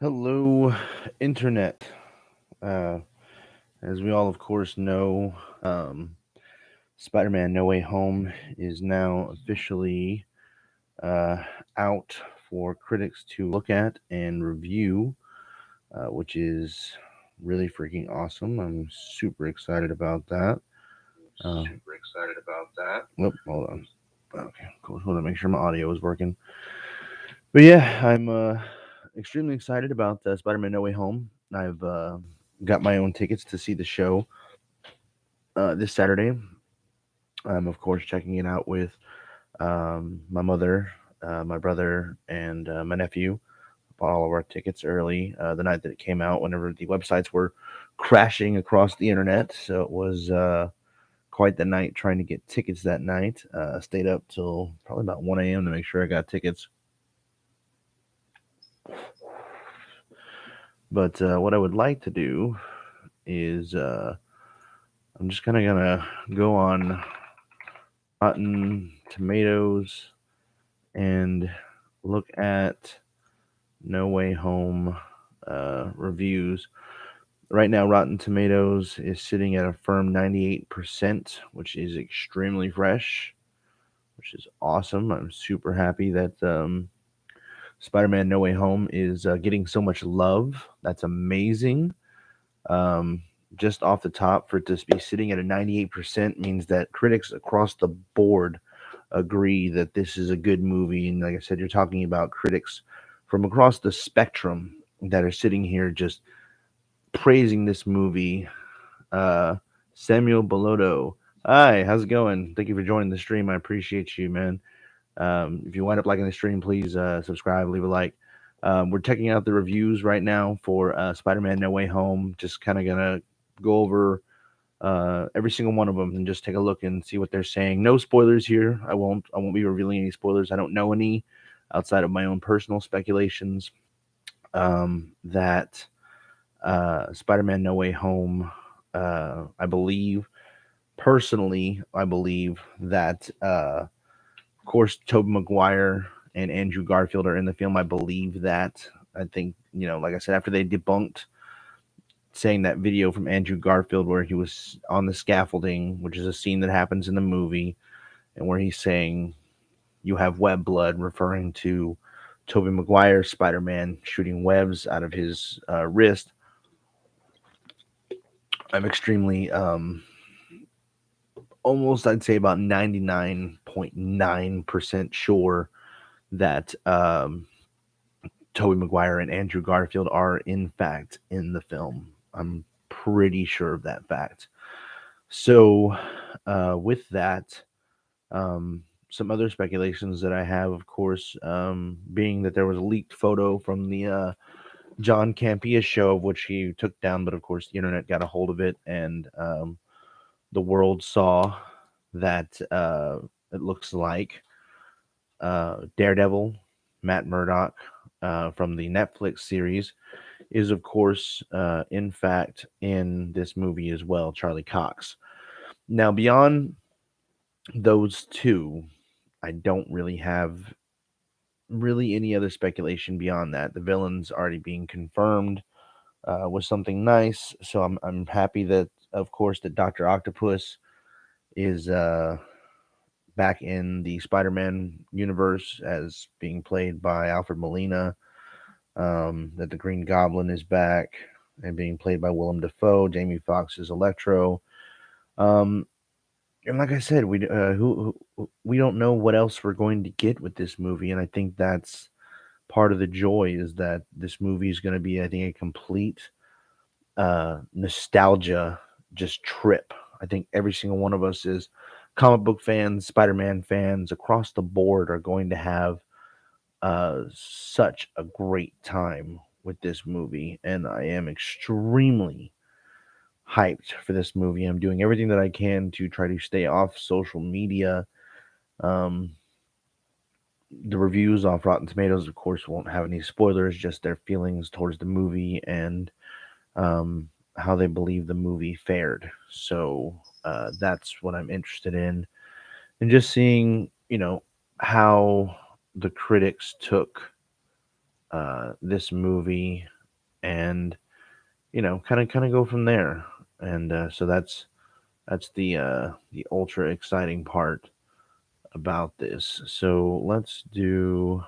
Hello, Internet. Uh, as we all, of course, know, Spider Man No Way Home is now officially uh, out for critics to look at and review, which is really freaking awesome. I'm super excited about that. Uh, Super excited about that. Hold on. Okay, cool. Hold on, make sure my audio is working. But yeah, I'm extremely excited about Spider Man No Way Home. I've got my own tickets to see the show this Saturday. I'm of course checking it out with my mother, my brother, and my nephew. Bought all of our tickets early the night that it came out. Whenever the websites were crashing across the internet, so it was quite the night trying to get tickets that night. Stayed up till probably about 1 a.m. to make sure I got tickets. But what I would like to do is I'm just kind of gonna go on Rotten Tomatoes and look at No Way Home reviews. Right now, Rotten Tomatoes is sitting at a firm 98%, which is extremely fresh, which is awesome. I'm super happy that Spider Man No Way Home is getting so much love. That's amazing. Um, just off the top, for it to be sitting at a 98% means that critics across the board agree that this is a good movie. And like I said, you're talking about critics from across the spectrum that are sitting here just praising this movie. Uh, Samuel Bellotto. Hi, how's it going? Thank you for joining the stream. I appreciate you, man. If you wind up liking the stream, please subscribe, leave a like. We're checking out the reviews right now for Spider Man No Way Home. Just kind of going to go over every single one of them and just take a look and see what they're saying. No spoilers here. I won't be revealing any spoilers. I don't know any outside of my own personal speculations. That Spider-Man No Way Home, I believe personally, I believe that of course Tobey Maguire and Andrew Garfield are in the film. I believe that. I think, like I said, after they debunked saying that video from Andrew Garfield where he was on the scaffolding, which is a scene that happens in the movie, and where he's saying you have web blood, referring to Tobey Maguire's Spider-Man shooting webs out of his wrist. I'm extremely, almost, I'd say about 99.9% sure that Tobey Maguire and Andrew Garfield are in fact in the film. I'm pretty sure of that fact. So, with that, some other speculations that I have, of course, being that there was a leaked photo from the John Campea show, of which he took down, but of course the internet got a hold of it, and the world saw that it looks like Daredevil, Matt Murdock from the Netflix series, is of course, in fact, in this movie as well, Charlie Cox. Now, beyond those two, I don't really have really any other speculation beyond that. The villain's already being confirmed was something nice, so I'm happy that, of course, that Doctor Octopus is back in the Spider-Man universe as being played by Alfred Molina. That the Green Goblin is back and being played by Willem Dafoe. Jamie Foxx is Electro. Um, and like I said, we don't know what else we're going to get with this movie, and I think that's part of the joy is that this movie is going to be, I think, a complete nostalgia just trip. I think every single one of us is comic book fans, Spider-Man fans across the board are going to have such a great time with this movie, and I am extremely hyped for this movie. I'm doing everything that I can to try to stay off social media. Um, the reviews off Rotten Tomatoes, of course, won't have any spoilers, just their feelings towards the movie and how they believe the movie fared. So that's what I'm interested in, and just seeing, how the critics took this movie, and kind of go from there. And so that's the ultra exciting part about this. So let's do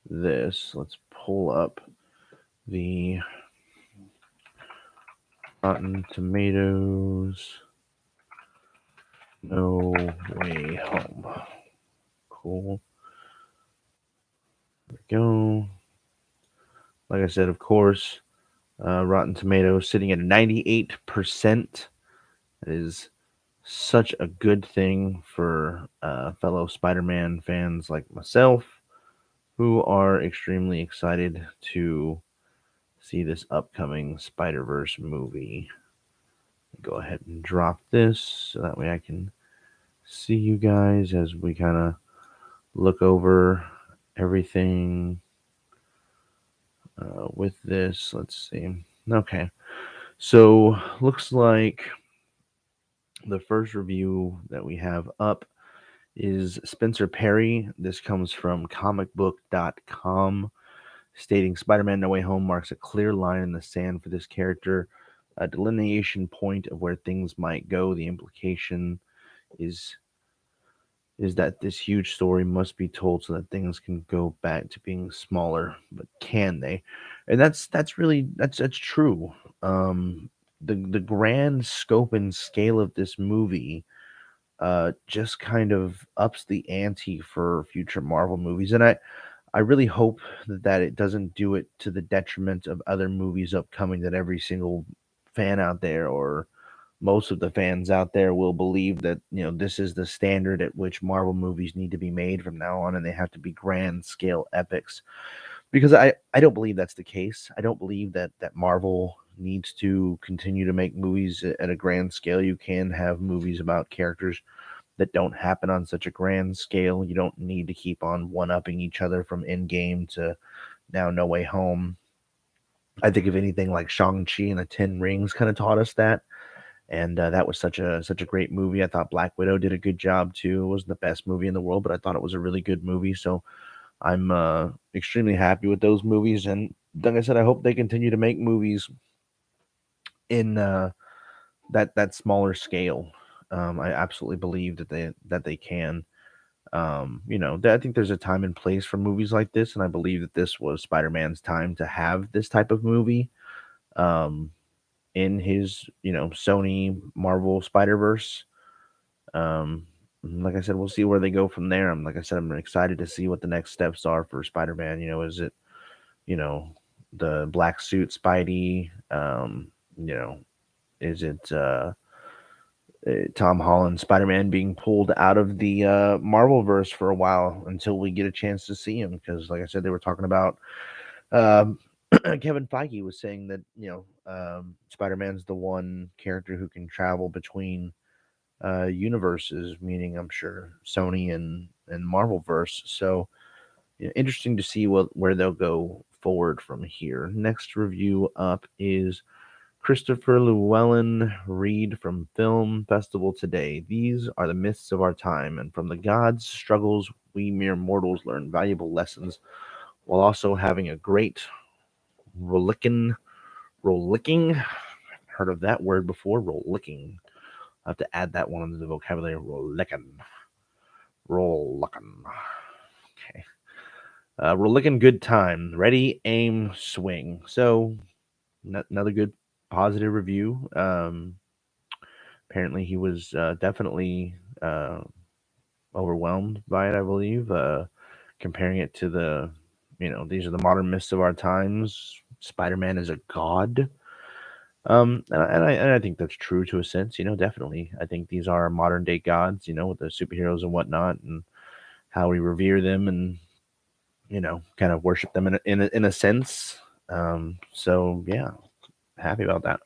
this. Let's pull up the Rotten Tomatoes No Way Home. Cool. There we go. Like I said, of course, Rotten Tomatoes sitting at 98%. That is such a good thing for fellow Spider-Man fans like myself, who are extremely excited to see this upcoming Spider-Verse movie. Go ahead and drop this so that way I can see you guys as we kind of look over everything with this. Let's see. Okay. So, looks like the first review that we have up is Spencer Perry. This comes from comicbook.com, stating Spider-Man No Way Home marks a clear line in the sand for this character, a delineation point of where things might go. The implication is that this huge story must be told so that things can go back to being smaller, but can they? And that's really that's true. The grand scope and scale of this movie just kind of ups the ante for future Marvel movies, and I really hope that it doesn't do it to the detriment of other movies upcoming, that every single fan out there, or most of the fans out there, will believe that this is the standard at which Marvel movies need to be made from now on, and they have to be grand scale epics. Because I don't believe that's the case. I don't believe that Marvel needs to continue to make movies at a grand scale. You can have movies about characters that don't happen on such a grand scale. You don't need to keep on one upping each other from Endgame to now No Way Home. I think if anything, like Shang-Chi and the Ten Rings kind of taught us that, and that was such a great movie. I thought Black Widow did a good job too. It wasn't the best movie in the world, but I thought it was a really good movie. So I'm extremely happy with those movies, and like I said, I hope they continue to make movies in that smaller scale. I absolutely believe that they can. I think there's a time and place for movies like this, and I believe that this was Spider-Man's time to have this type of movie. Um, in his, Sony Marvel Spider-Verse. Like I said, we'll see where they go from there. Like I said, I'm excited to see what the next steps are for Spider-Man. Is it, you know, the black suit Spidey? You know, is it Tom Holland Spider-Man being pulled out of the Marvel verse for a while until we get a chance to see him? Because, like I said, they were talking about um, Kevin Feige was saying that Spider-Man's the one character who can travel between universes, meaning I'm sure Sony and Marvel verse. So interesting to see where they'll go forward from here. Next review up is Christopher Llewellyn Reed from Film Festival Today. These are the myths of our time, and from the gods' struggles, we mere mortals learn valuable lessons while also having a great rollicking. Heard of that word before? Rollicking. I have to add that one into the vocabulary. Rollicking. Okay. Rollicking good time. Ready, aim, swing. So another good positive review. Apparently he was definitely overwhelmed by it. I believe comparing it to these are the modern myths of our times. Spider-Man is a god. And I think that's true to a sense, definitely. I think these are modern day gods, with the superheroes and whatnot, and how we revere them and, kind of worship them in a sense. So yeah, happy about that.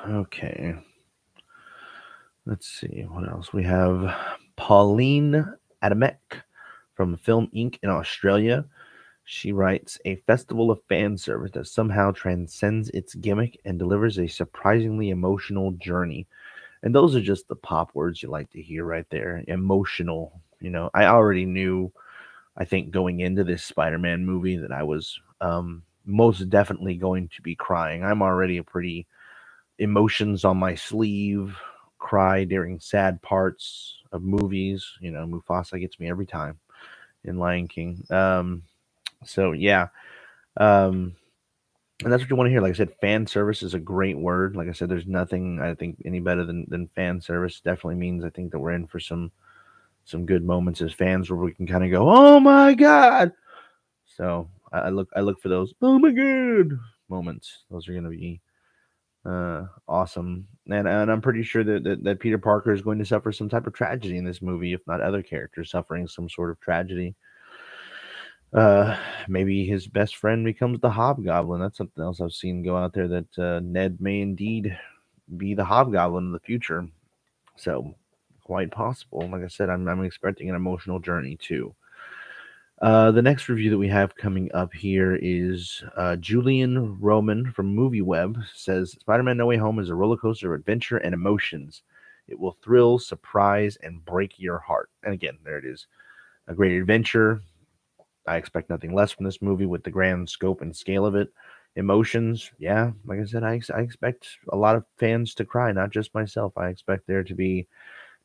Okay. Let's see what else we have. Pauline Adamek from Film Inc. in Australia. She writes, a festival of fan service that somehow transcends its gimmick and delivers a surprisingly emotional journey. And those are just the pop words you like to hear right there. Emotional. I already knew, I think, going into this Spider-Man movie that I was most definitely going to be crying. I'm already a pretty emotions on my sleeve, cry during sad parts of movies. Mufasa gets me every time in Lion King. So yeah, um, and that's what you want to hear. Like I said, fan service is a great word. Like I said, there's nothing I think any better than fan service. Definitely means I think that we're in for some good moments as fans where we can kind of go, oh my god. So I look for those oh my god moments. Those are going to be awesome, and I'm pretty sure that Peter Parker is going to suffer some type of tragedy in this movie, if not other characters suffering some sort of tragedy. Uh, Maybe his best friend becomes the Hobgoblin. That's something else I've seen go out there, that Ned may indeed be the Hobgoblin in the future. So quite possible. Like I said, I'm expecting an emotional journey too. The next review that we have coming up here is Julian Roman from MovieWeb says Spider-Man No Way Home is a roller coaster of adventure and emotions. It will thrill, surprise, and break your heart. And again, there it is. A great adventure. I expect nothing less from this movie with the grand scope and scale of it. Emotions, yeah, like I said, I expect a lot of fans to cry, not just myself. I expect there to be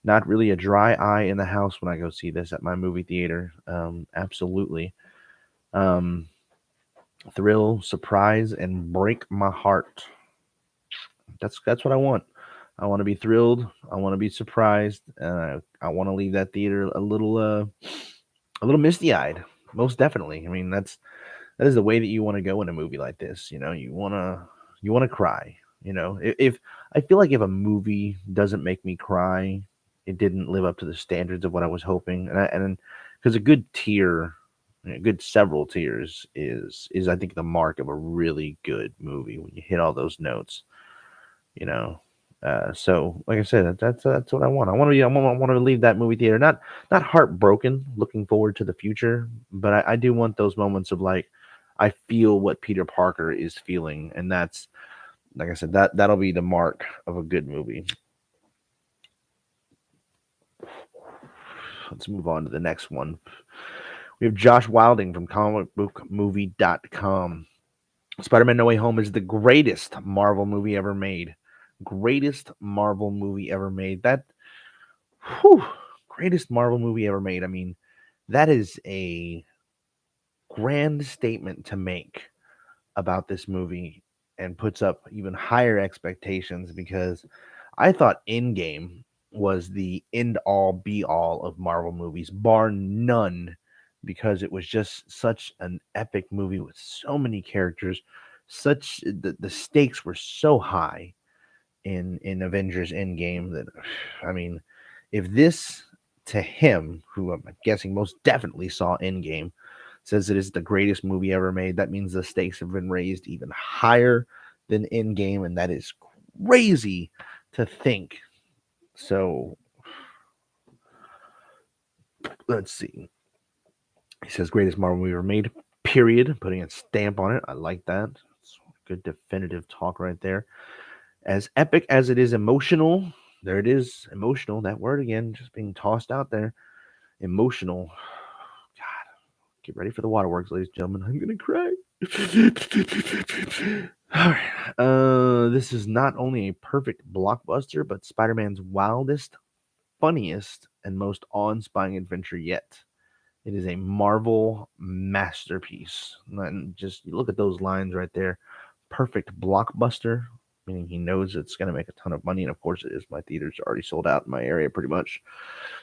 not really a dry eye in the house when I go see this at my movie theater. Absolutely. Um, Thrill, surprise, and break my heart. That's what I want. I want to be thrilled. I want to be surprised. I want to leave that theater a little misty eyed. Most definitely. I mean, that is the way that you want to go in a movie like this. You want to cry. If I feel like if a movie doesn't make me cry, it didn't live up to the standards of what I was hoping. And because a good tear, a good several tears is I think the mark of a really good movie when you hit all those notes. You know. So, like I said, that's what I want. I want to leave that movie theater not heartbroken, looking forward to the future, but I do want those moments of like I feel what Peter Parker is feeling, and that's like I said, that'll be the mark of a good movie. Let's move on to the next one. We have Josh Wilding from comicbookmovie.com. Spider-Man No Way Home is the greatest Marvel movie ever made. Greatest Marvel movie ever made. Whew, greatest Marvel movie ever made. I mean, that is a grand statement to make about this movie and puts up even higher expectations because I thought Endgame was the end all be all of Marvel movies, bar none, because it was just such an epic movie with so many characters. The stakes were so high in Avengers Endgame that I mean, if this to him, who I'm guessing most definitely saw Endgame, says it is the greatest movie ever made, that means the stakes have been raised even higher than Endgame, and that is crazy to think. So let's see. He says greatest Marvel movie ever made. Period. Putting a stamp on it. I like that. It's good definitive talk right there. As epic as it is emotional, there it is, emotional. That word again, just being tossed out there. Emotional. God, get ready for the waterworks, ladies and gentlemen. I'm gonna cry. All right. This is not only a perfect blockbuster, but Spider-Man's wildest, funniest, and most awe-inspiring adventure yet. It is a Marvel masterpiece. And just look at those lines right there. Perfect blockbuster, meaning he knows it's going to make a ton of money. And of course, it is. My theater's already sold out in my area pretty much.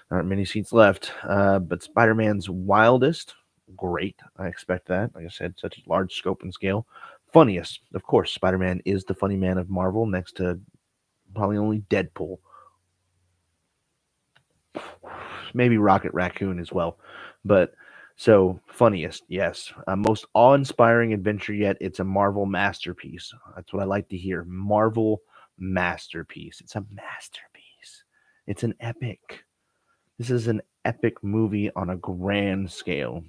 There aren't many seats left. But Spider Man's wildest, great. I expect that. Like I said, such a large scope and scale. Funniest, of course, Spider Man is the funny man of Marvel, next to probably only Deadpool. Maybe Rocket Raccoon as well. But so funniest, yes. Most awe-inspiring adventure yet. It's a Marvel masterpiece. That's what I like to hear. Marvel masterpiece. It's a masterpiece. It's an epic. This is an epic movie on a grand scale.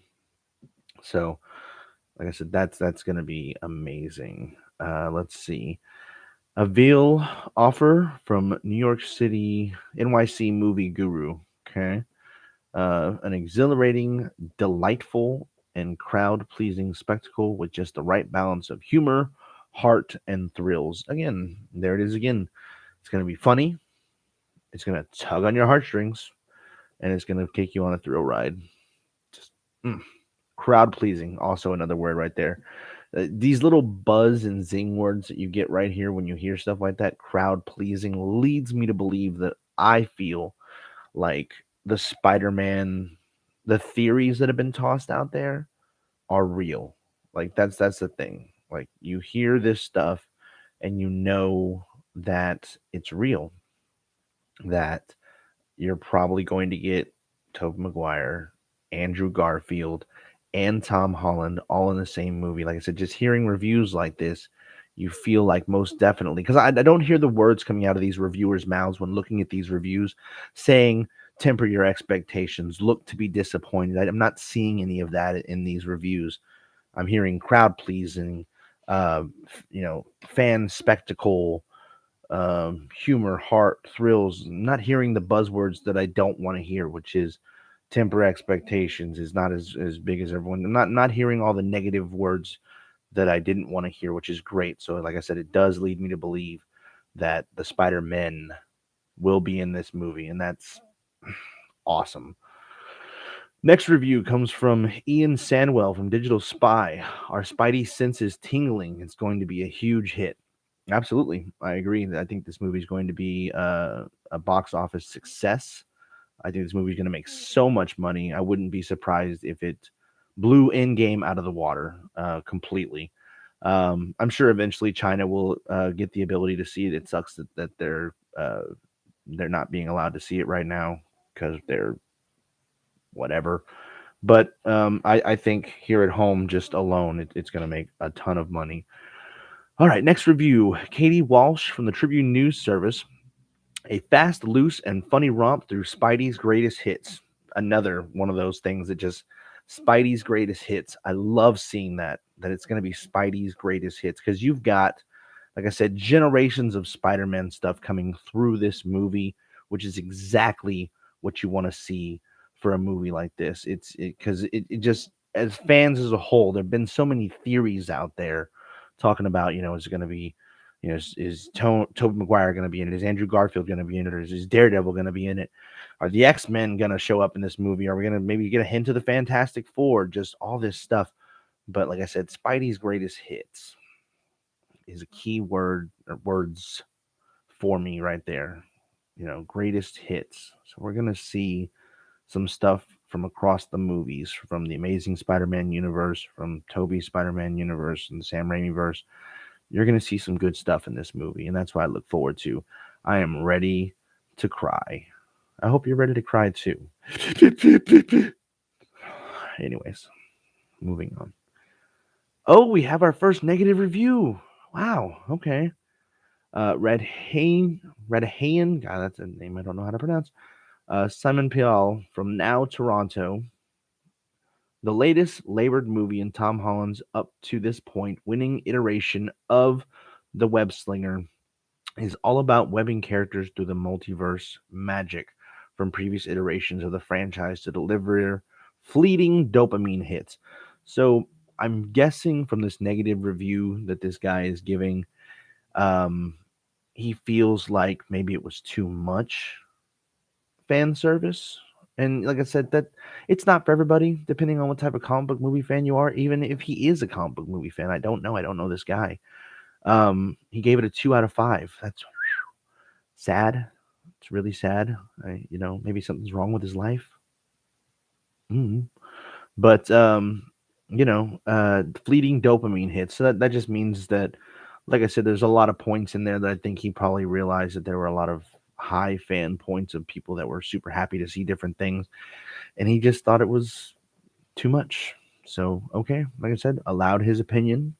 So, like I said, that's going to be amazing. Let's see. A veal offer from New York City NYC Movie Guru. Okay. An exhilarating, delightful, and crowd pleasing spectacle with just the right balance of humor, heart, and thrills. Again, there it is again. It's going to be funny, it's going to tug on your heartstrings, and it's going to take you on a thrill ride. Just crowd pleasing, also another word right there. These little buzz and zing words that you get right here when you hear stuff like that, crowd pleasing, leads me to believe that I feel like the Spider-Man, the theories that have been tossed out there are real. Like that's the thing. Like you hear this stuff and you know that it's real. That you're probably going to get Tobey Maguire, Andrew Garfield, and Tom Holland all in the same movie. Like I said, just hearing reviews like this, you feel like most definitely, because I don't hear the words coming out of these reviewers' mouths when looking at these reviews saying, temper your expectations, look to be disappointed. I'm not seeing any of that in these reviews. I'm hearing crowd pleasing, fan spectacle, humor, heart, thrills, not hearing the buzzwords that I don't want to hear, which is temper expectations is not as big as everyone. I'm not hearing all the negative words that I didn't want to hear, which is great. So, like I said, it does lead me to believe that the Spider-Men will be in this movie, and that's awesome. Next review comes from Ian Sandwell from Digital Spy. Our Spidey senses tingling. It's going to be a huge hit. Absolutely, I agree. I think this movie is going to be a box office success. I think this movie is going to make so much money. I wouldn't be surprised if it blew Endgame out of the water completely. I'm sure eventually China will get the ability to see it. It sucks that they're not being allowed to see it right now because they're whatever. But I think here at home, just alone, it's going to make a ton of money. All right, next review. Katie Walsh from the Tribune News Service. A fast, loose, and funny romp through Spidey's greatest hits. Another one of those things that just Spidey's greatest hits. I love seeing that it's going to be Spidey's greatest hits because you've got, like I said, generations of Spider-Man stuff coming through this movie, which is exactly what you want to see for a movie like this. It's because it just, as fans as a whole, there have been so many theories out there talking about, is it going to be, is Tobey Maguire going to be in it? Is Andrew Garfield going to be in it? Or is Daredevil going to be in it? Are the X-Men going to show up in this movie? Are we going to maybe get a hint of the Fantastic Four? Just all this stuff. But like I said, Spidey's greatest hits is a key word or words for me right there. Greatest hits. So we're going to see some stuff from across the movies, from the Amazing Spider-Man universe, from Tobey's Spider-Man universe, and the Sam Raimi verse. You're going to see some good stuff in this movie, and that's what I look forward to. I am ready to cry. I hope you're ready to cry too. Anyways, moving on. Oh, we have our first negative review. Wow. Okay. Redhayan. God, that's a name I don't know how to pronounce. Simon Pial from Now Toronto. The latest labored movie in Tom Holland's up to this point winning iteration of The Web Slinger is all about webbing characters through the multiverse magic from previous iterations of the franchise to deliver fleeting dopamine hits. So I'm guessing from this negative review that this guy is giving, he feels like maybe it was too much fan service. And like I said, that it's not for everybody, depending on what type of comic book movie fan you are. Even if he is a comic book movie fan, I don't know. I don't know this guy. He gave it a 2 out of 5. That's sad. It's really sad. Maybe something's wrong with his life. Mm. But fleeting dopamine hits. So that just means that, like I said, there's a lot of points in there that I think he probably realized that there were a lot of high fan points of people that were super happy to see different things, and he just thought it was too much. So okay, like I said, allowed his opinion.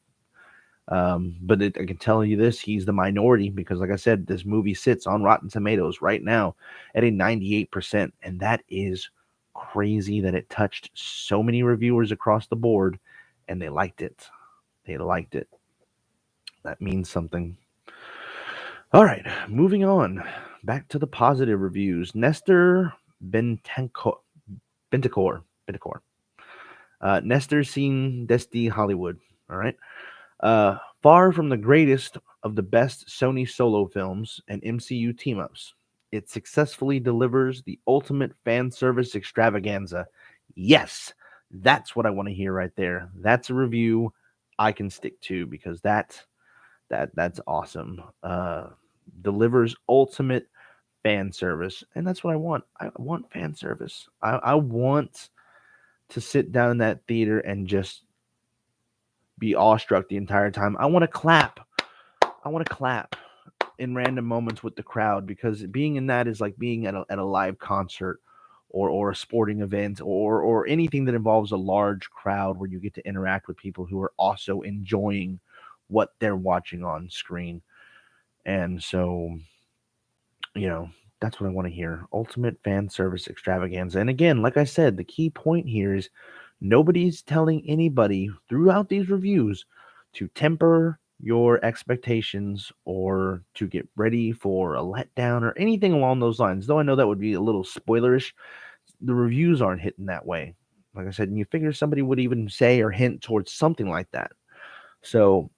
But I can tell you this, he's the minority because, like I said, this movie sits on Rotten Tomatoes right now at a 98%. And that is crazy that it touched so many reviewers across the board and they liked it. They liked it. That means something. All right, moving on. Back to the positive reviews. Nestor Bentacore. Nestor Scene Desti Hollywood. All right. Far from the greatest of the best Sony solo films and MCU team ups, it successfully delivers the ultimate fan service extravaganza. Yes, that's what I want to hear right there. That's a review I can stick to because that's awesome. Delivers ultimate fan service, and that's what I want. I want fan service. I want to sit down in that theater and just be awestruck the entire time. I want to clap. I want to clap in random moments with the crowd because being in that is like being at a live concert or a sporting event or anything that involves a large crowd where you get to interact with people who are also enjoying what they're watching on screen. And so, you know, that's what I want to hear. Ultimate fan service extravaganza. And again, like I said, the key point here is nobody's telling anybody throughout these reviews to temper your expectations or to get ready for a letdown or anything along those lines. Though I know that would be a little spoilerish, the reviews aren't hitting that way. Like I said, and you figure somebody would even say or hint towards something like that. So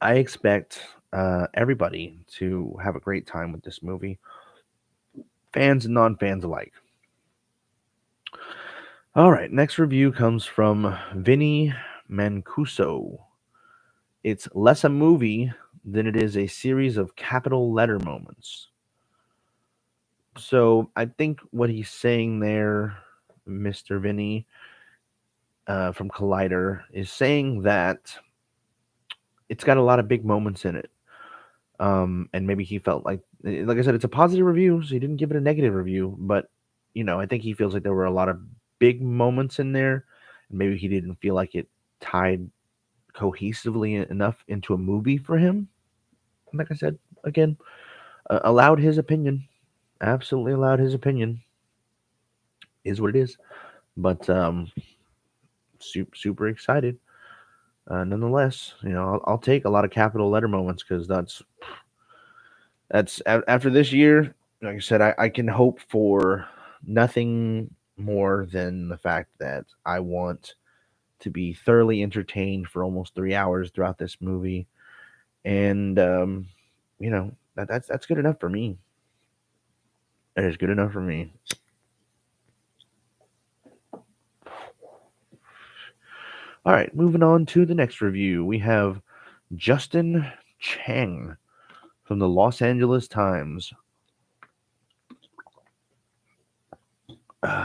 I expect everybody to have a great time with this movie, fans and non-fans alike. All right, next review comes from Vinny Mancuso. It's less a movie than it is a series of capital letter moments. So I think what he's saying there, Mr. Vinny from Collider, is saying that it's got a lot of big moments in it. And maybe he felt like I said, it's a positive review, so he didn't give it a negative review. But I think he feels like there were a lot of big moments in there, and maybe he didn't feel like it tied cohesively enough into a movie for him. Like I said, again, allowed his opinion, absolutely allowed his opinion. Is what it is, but super excited. Nonetheless, I'll take a lot of capital letter moments because that's after this year. Like I said, I can hope for nothing more than the fact that I want to be thoroughly entertained for almost 3 hours throughout this movie, and that's good enough for me. That is good enough for me. All right, moving on to the next review. We have Justin Chang from the Los Angeles Times.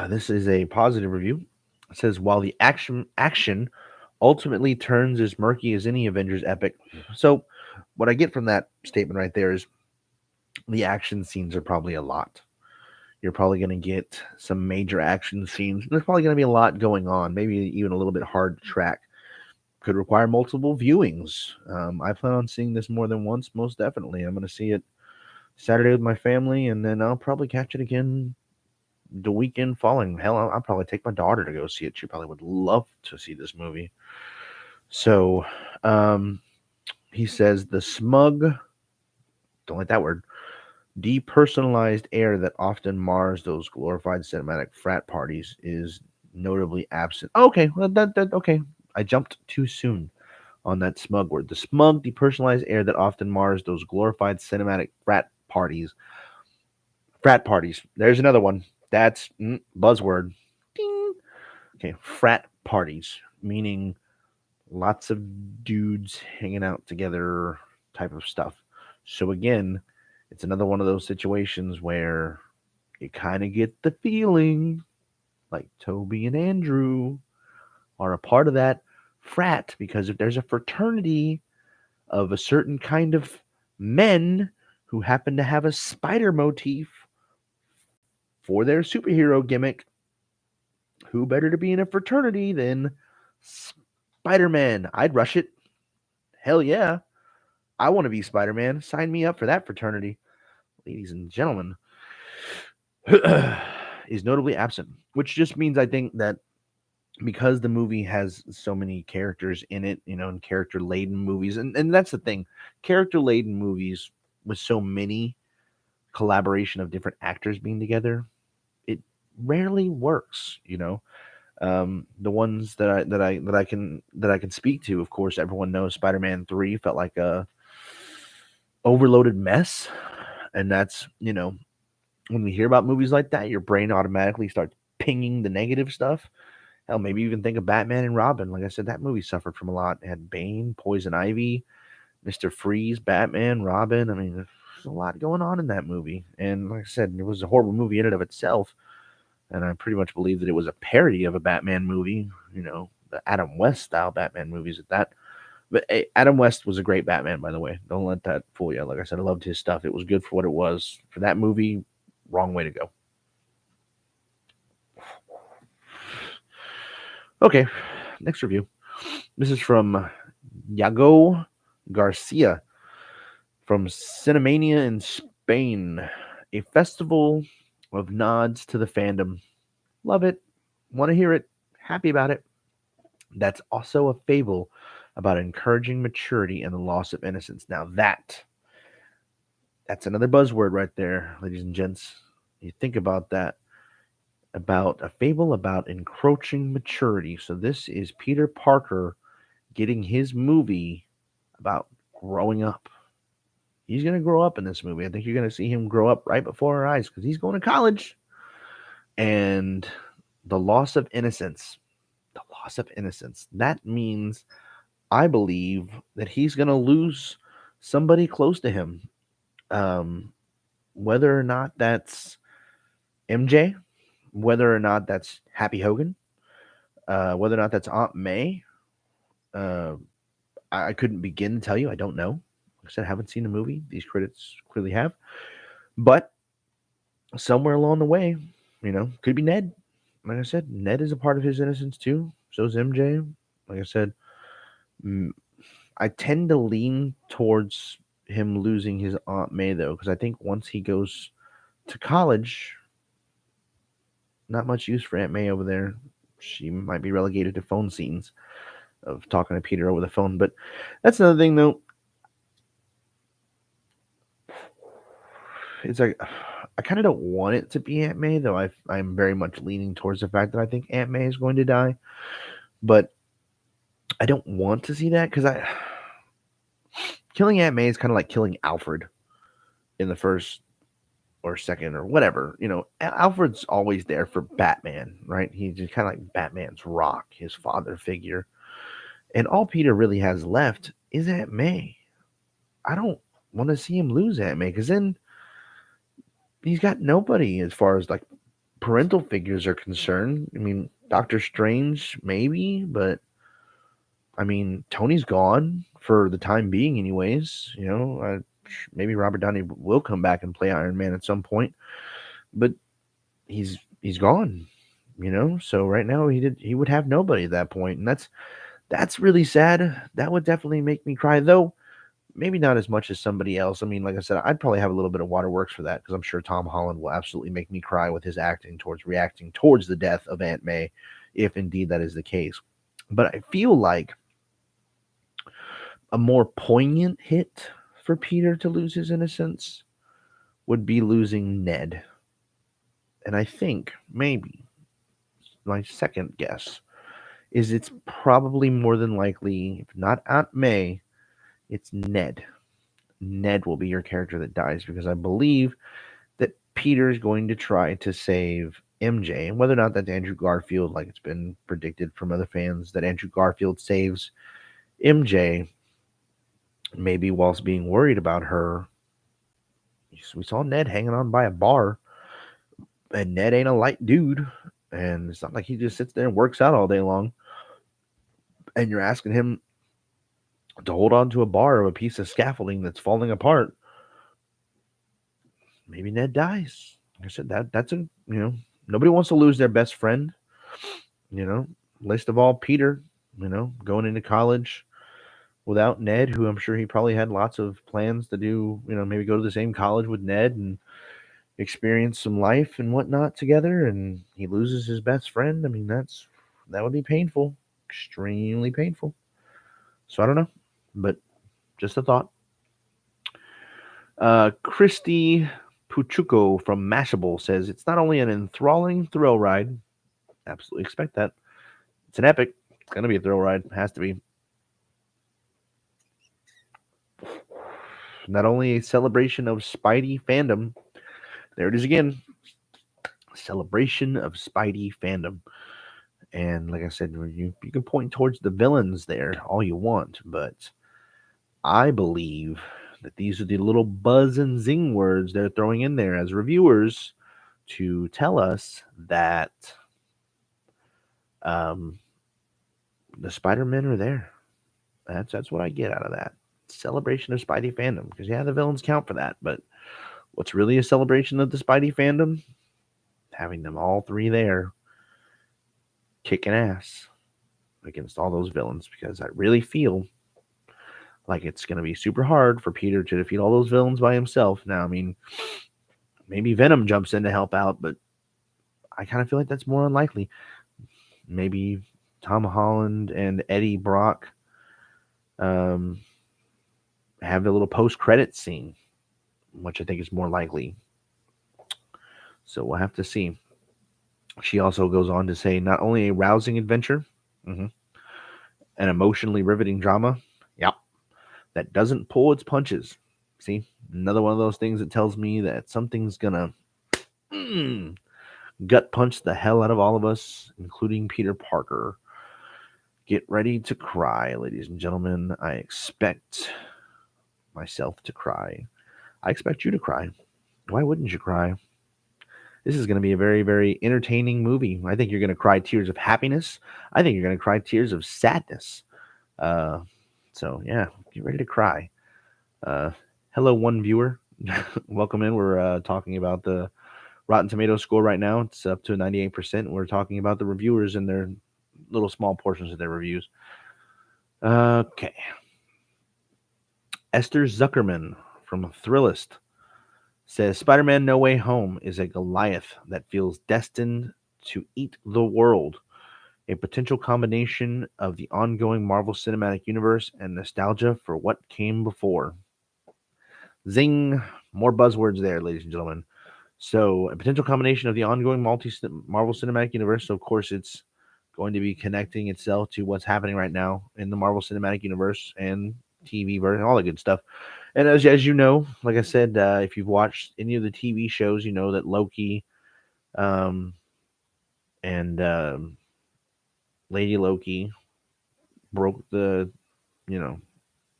This is a positive review. It says, while the action ultimately turns as murky as any Avengers epic. So what I get from that statement right there is the action scenes are probably a lot. You're probably going to get some major action scenes. There's probably going to be a lot going on, maybe even a little bit hard to track. Could require multiple viewings. I plan on seeing this more than once, most definitely. I'm going to see it Saturday with my family, and then I'll probably catch it again the weekend following. Hell, I'll probably take my daughter to go see it. She probably would love to see this movie. So, he says the smug, don't like that word, depersonalized air that often mars those glorified cinematic frat parties is notably absent. Okay, well, okay. I jumped too soon on that smug word. The smug, depersonalized air that often mars those glorified cinematic frat parties. Frat parties. There's another one. That's buzzword. Ding. Okay, frat parties, meaning lots of dudes hanging out together type of stuff. So again, it's another one of those situations where you kind of get the feeling like Toby and Andrew are a part of that frat, because if there's a fraternity of a certain kind of men who happen to have a spider motif for their superhero gimmick, who better to be in a fraternity than Spider-Man? I'd rush it. Hell yeah. I want to be Spider-Man. Sign me up for that fraternity. Ladies and gentlemen, is notably absent, which just means I think that because the movie has so many characters in it, and character-laden movies, and that's the thing, character-laden movies with so many collaboration of different actors being together, it rarely works. The ones that I can speak to, of course, everyone knows Spider-Man 3 felt like a overloaded mess, and that's when we hear about movies like that, your brain automatically starts pinging the negative stuff. Hell, maybe even think of Batman and Robin. Like I said, that movie suffered from a lot. It had Bane, Poison Ivy, Mr. Freeze, Batman, Robin. I mean, there's a lot going on in that movie. And like I said, it was a horrible movie in and of itself. And I pretty much believe that it was a parody of a Batman movie, the Adam West style Batman movies at that. But hey, Adam West was a great Batman, by the way. Don't let that fool you. Like I said, I loved his stuff. It was good for what it was. For that movie, wrong way to go. Okay, next review. This is from Yago Garcia from Cinemania in Spain, a festival of nods to the fandom. Love it. Want to hear it. Happy about it. That's also a fable about encouraging maturity and the loss of innocence. Now that's another buzzword right there, ladies and gents. You think about that, about a fable about encroaching maturity. So this is Peter Parker getting his movie about growing up. He's going to grow up in this movie. I think you're going to see him grow up right before our eyes because he's going to college. And the loss of innocence, that means I believe that he's going to lose somebody close to him. Um, whether or not that's MJ, whether or not that's Happy Hogan, whether or not that's Aunt May, uh, I couldn't begin to tell you. I don't know. Like I said, I haven't seen the movie. These critics clearly have. But somewhere along the way, could be Ned. Like I said, Ned is a part of his innocence too. So is MJ. Like I said, I tend to lean towards him losing his Aunt May though, because I think once he goes to college, not much use for Aunt May over there. She might be relegated to phone scenes of talking to Peter over the phone. But that's another thing though. It's like I kind of don't want it to be Aunt May, though. I'm very much leaning towards the fact that I think Aunt May is going to die, but I don't want to see that because I killing Aunt May is kind of like killing Alfred in the first or second or whatever. Alfred's always there for Batman, right? He's just kind of like Batman's rock, his father figure, and all Peter really has left is Aunt May. I don't want to see him lose Aunt May because then he's got nobody as far as like parental figures are concerned. I mean, Doctor Strange, maybe, but I mean, Tony's gone for the time being, anyways. Maybe Robert Downey will come back and play Iron Man at some point, but he's gone. So right now he would have nobody at that point, and that's really sad. That would definitely make me cry, though. Maybe not as much as somebody else. I mean, like I said, I'd probably have a little bit of waterworks for that because I'm sure Tom Holland will absolutely make me cry with his acting towards reacting towards the death of Aunt May, if indeed that is the case. But I feel like a more poignant hit for Peter to lose his innocence would be losing Ned. And I think maybe my second guess is it's probably more than likely, if not Aunt May, it's Ned. Ned will be your character that dies because I believe that Peter is going to try to save MJ. And whether or not that's Andrew Garfield, like it's been predicted from other fans, that Andrew Garfield saves MJ, maybe whilst being worried about her. We saw Ned hanging on by a bar, and Ned ain't a light dude. And it's not like he just sits there and works out all day long. And you're asking him to hold on to a bar of a piece of scaffolding that's falling apart. Maybe Ned dies. Like I said, that's nobody wants to lose their best friend. Least of all Peter, going into college without Ned, who I'm sure he probably had lots of plans to do, maybe go to the same college with Ned and experience some life and whatnot together, and he loses his best friend. I mean, that would be painful, extremely painful. So I don't know, but just a thought. Christy Puchuko from Mashable says it's not only an enthralling thrill ride, absolutely expect that. It's an epic. It's gonna be a thrill ride. Has to be. Not only a celebration of Spidey fandom. There it is again. Celebration of Spidey fandom. And like I said, you can point towards the villains there all you want, but I believe that these are the little buzz and zing words they're throwing in there as reviewers to tell us that um, the Spider-Men are there. That's what I get out of that celebration of Spidey fandom. Because yeah, the villains count for that, but what's really a celebration of the Spidey fandom? Having them all three there, kicking ass against all those villains. Because I really feel like it's going to be super hard for Peter to defeat all those villains by himself. Now, I mean, maybe Venom jumps in to help out, but I kind of feel like that's more unlikely. Maybe Tom Holland and Eddie Brock um, have a little post-credit scene, which I think is more likely. So we'll have to see. She also goes on to say not only a rousing adventure, an emotionally riveting drama, yep, that doesn't pull its punches. See, another one of those things that tells me that something's gonna gut punch the hell out of all of us, including Peter Parker. Get ready to cry, ladies and gentlemen. I expect myself to cry. I expect you to cry. Why wouldn't you cry? This is going to be a very, very entertaining movie. I think you're going to cry tears of happiness. I think you're going to cry tears of sadness. Uh, so, yeah, get ready to cry. Hello, one viewer. Welcome in. We're talking about the Rotten Tomatoes score right now. It's up to 98%. We're talking about the reviewers and their little small portions of their reviews. Okay. Esther Zuckerman from Thrillist says Spider-Man No Way Home is a Goliath that feels destined to eat the world. A potential combination of the ongoing Marvel Cinematic Universe and nostalgia for what came before. Zing! More buzzwords there, ladies and gentlemen. So, a potential combination of the ongoing Marvel Cinematic Universe. So, of course, it's going to be connecting itself to what's happening right now in the Marvel Cinematic Universe and TV version, all that good stuff. And as you know, like I said, if you've watched any of the TV shows, you know that Loki um, and Lady Loki broke you know,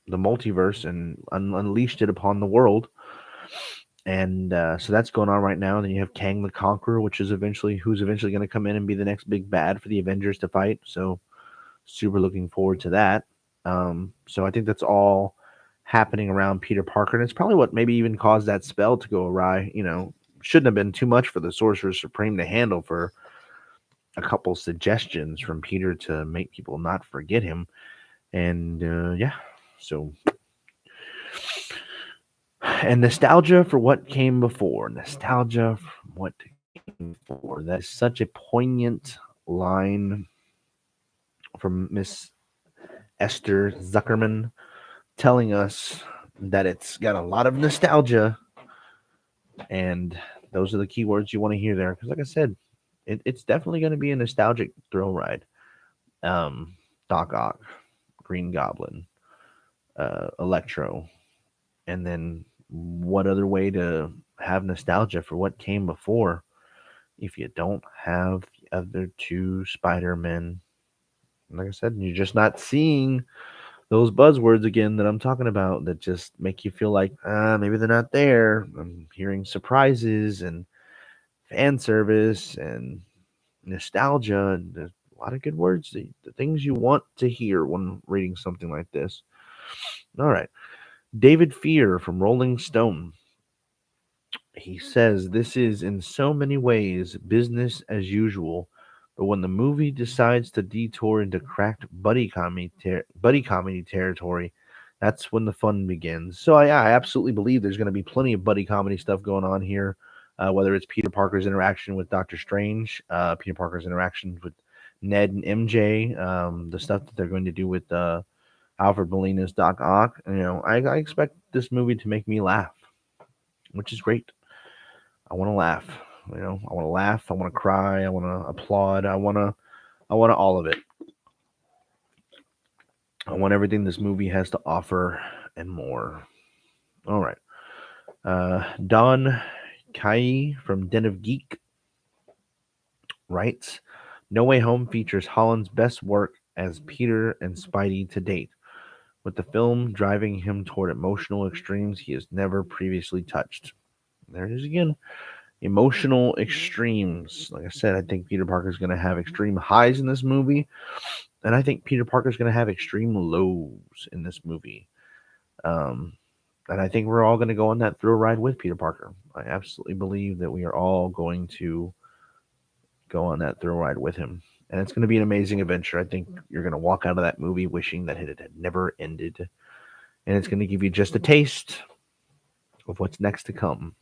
the multiverse and unleashed it upon the world. And so that's going on right now. And then you have Kang the Conqueror, who's eventually going to come in and be the next big bad for the Avengers to fight. So super looking forward to that. So I think that's all happening around Peter Parker, and it's probably what maybe even caused that spell to go awry. You know, shouldn't have been too much for the Sorcerer Supreme to handle for a couple suggestions from Peter to make people not forget him. And yeah, so and nostalgia for what came before. Nostalgia from what came before. That is such a poignant line from Miss Esther Zuckerman, telling us that it's got a lot of nostalgia, and those are the key words you want to hear there. Because, like I said, it's definitely going to be a nostalgic thrill ride. Doc Ock, Green Goblin, Electro, and then what other way to have nostalgia for what came before if you don't have the other two Spider-Men? Like I said, you're just not seeing those buzzwords again that I'm talking about that just make you feel like maybe they're not there. I'm hearing surprises and fan service and nostalgia and a lot of good words, the things you want to hear when reading something like this. All right. David Fear from Rolling Stone. He says this is in so many ways business as usual, but when the movie decides to detour into cracked buddy comedy territory, that's when the fun begins. So I absolutely believe there's going to be plenty of buddy comedy stuff going on here. Whether it's Peter Parker's interaction with Doctor Strange, Peter Parker's interactions with Ned and MJ, the stuff that they're going to do with Alfred Molina's Doc Ock. You know, I expect this movie to make me laugh, which is great. I want to laugh. I want to laugh. I want to cry. I want to applaud. I want all of it. I want everything this movie has to offer and more. All right. Don Kai from Den of Geek writes, No Way Home features Holland's best work as Peter and Spidey to date, with the film driving him toward emotional extremes he has never previously touched. There it is again. Emotional extremes. Like I said, I think Peter Parker's going to have extreme highs in this movie, and I think Peter Parker's going to have extreme lows in this movie. Um, and I think we're all going to go on that thrill ride with Peter Parker. I absolutely believe that we are all going to go on that thrill ride with him. And it's going to be an amazing adventure. I think you're going to walk out of that movie wishing that it had never ended. And it's going to give you just a taste of what's next to come.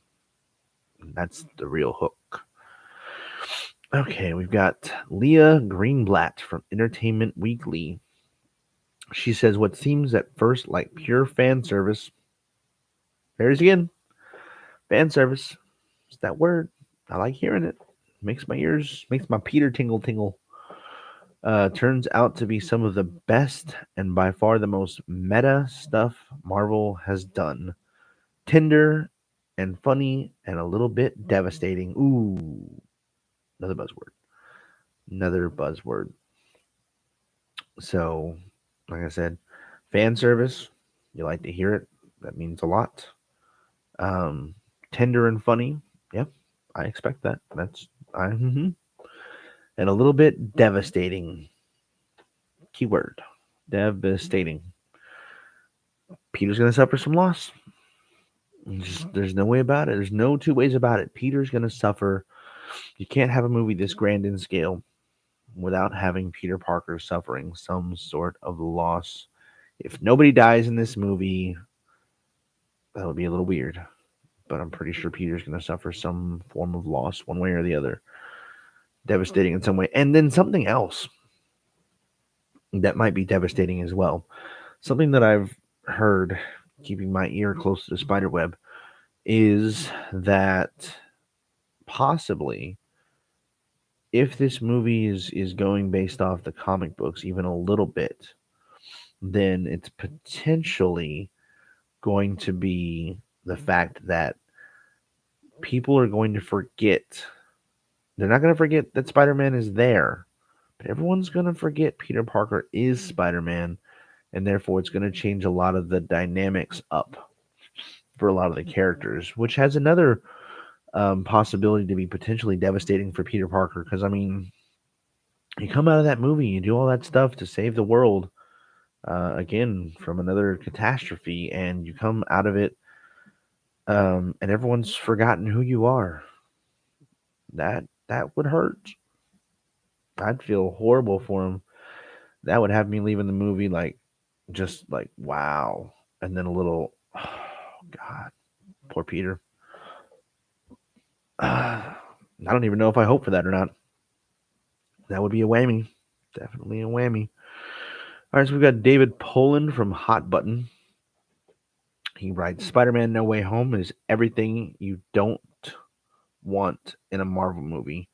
And that's the real hook. Okay, we've got Leah Greenblatt from Entertainment Weekly. She says, What seems at first like pure fan service. There's again. Fan service. It's that word. I like hearing it. Makes my Peter tingle. Turns out to be some of the best and by far the most meta stuff Marvel has done. Tender and funny and a little bit devastating. Ooh, another buzzword. Another buzzword. So, like I said, fan service. You like to hear it. That means a lot. Um, Tender and funny. Yep, I expect that. And a little bit devastating. Keyword. Devastating. Peter's going to suffer some loss. There's no way about it. There's no two ways about it. Peter's going to suffer. You can't have a movie this grand in scale without having Peter Parker suffering some sort of loss. If nobody dies in this movie, that would be a little weird. But I'm pretty sure Peter's going to suffer some form of loss, one way or the other. Devastating in some way. And then something else that might be devastating as well. Something that I've heard, keeping my ear close to the spider web, is that possibly if this movie is going based off the comic books even a little bit, then it's potentially going to be the fact that people are going to forget. They're not going to forget that Spider-Man is there, but everyone's going to forget Peter Parker is Spider-Man, and therefore it's going to change a lot of the dynamics up for a lot of the characters, which has another possibility to be potentially devastating for Peter Parker. Because, I mean, you come out of that movie, you do all that stuff to save the world, again, from another catastrophe, and you come out of it, and everyone's forgotten who you are. That would hurt. I'd feel horrible for him. That would have me leaving the movie like, just like, wow. And then a little, oh, God, poor Peter. I don't even know if I hope for that or not. That would be a whammy. Definitely a whammy. All right, so we've got David Poland from Hot Button. He writes, Spider-Man No Way Home is everything you don't want in a Marvel movie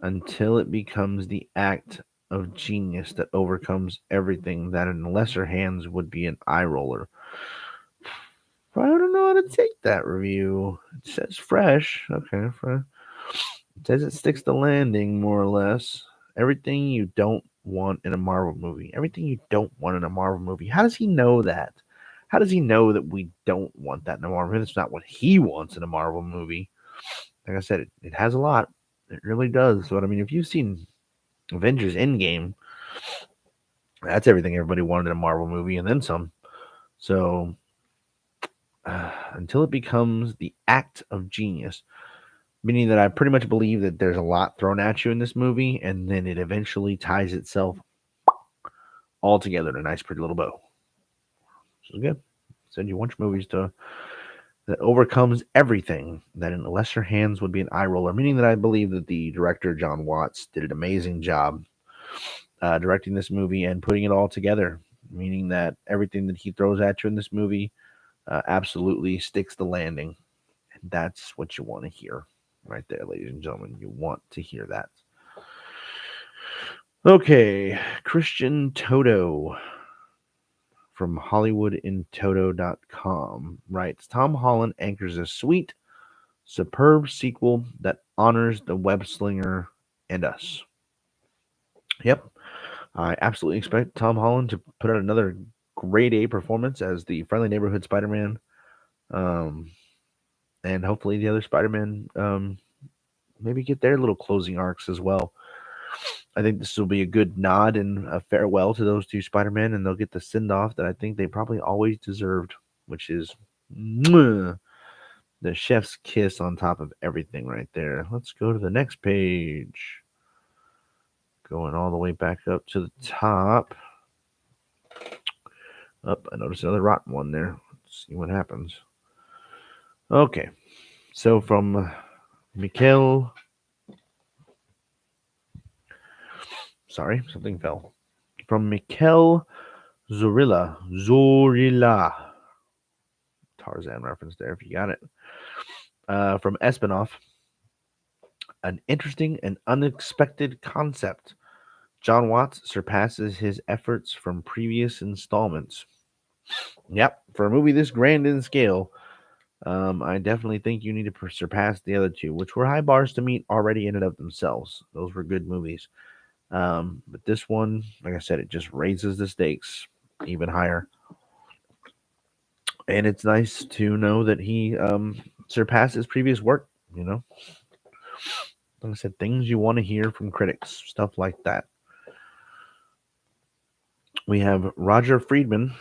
until it becomes the act of genius that overcomes everything that in lesser hands would be an eye roller. I don't know how to take that review. It says fresh. Okay. It says it sticks the landing, more or less. Everything you don't want in a Marvel movie. Everything you don't want in a Marvel movie. How does he know that? How does he know that we don't want that in a Marvel movie? That's not what he wants in a Marvel movie. Like I said, it has a lot. It really does. But I mean, if you've seen Avengers Endgame, that's everything everybody wanted in a Marvel movie and then some. So until it becomes the act of genius, meaning that I pretty much believe that there's a lot thrown at you in this movie, and then it eventually ties itself all together in a nice, pretty little bow. So good. Said you want your movies that overcomes everything that in lesser hands would be an eye roller. Meaning that I believe that the director John Watts did an amazing job directing this movie and putting it all together. Meaning that everything that he throws at you in this movie absolutely sticks the landing. That's what you want to hear right there, ladies and gentlemen. You want to hear that. Okay, Christian Toto from HollywoodInToto.com writes, Tom Holland anchors a sweet, superb sequel that honors the web slinger and us. Yep, I absolutely expect Tom Holland to put out another grade A performance as the friendly neighborhood Spider-Man, um, and hopefully the other Spider-Man maybe get their little closing arcs as well. I think this will be a good nod and a farewell to those two Spider-Men, and they'll get the send-off that I think they probably always deserved, which is mwah, the chef's kiss on top of everything right there. Let's go to the next page. Going all the way back up to the top. I noticed another rotten one there. Let's see what happens. Okay, so from Mikhail. Sorry, something fell. From Mikhail Zorilla. Tarzan reference there if you got it. From Espinoff. An interesting and unexpected concept. John Watts surpasses his efforts from previous installments. Yep, for a movie this grand in scale, I definitely think you need to surpass the other two, which were high bars to meet already in and of themselves. Those were good movies. But this one, like I said, it just raises the stakes even higher. And it's nice to know that he surpassed his previous work, you know? Like I said, things you want to hear from critics, stuff like that. We have Roger Friedman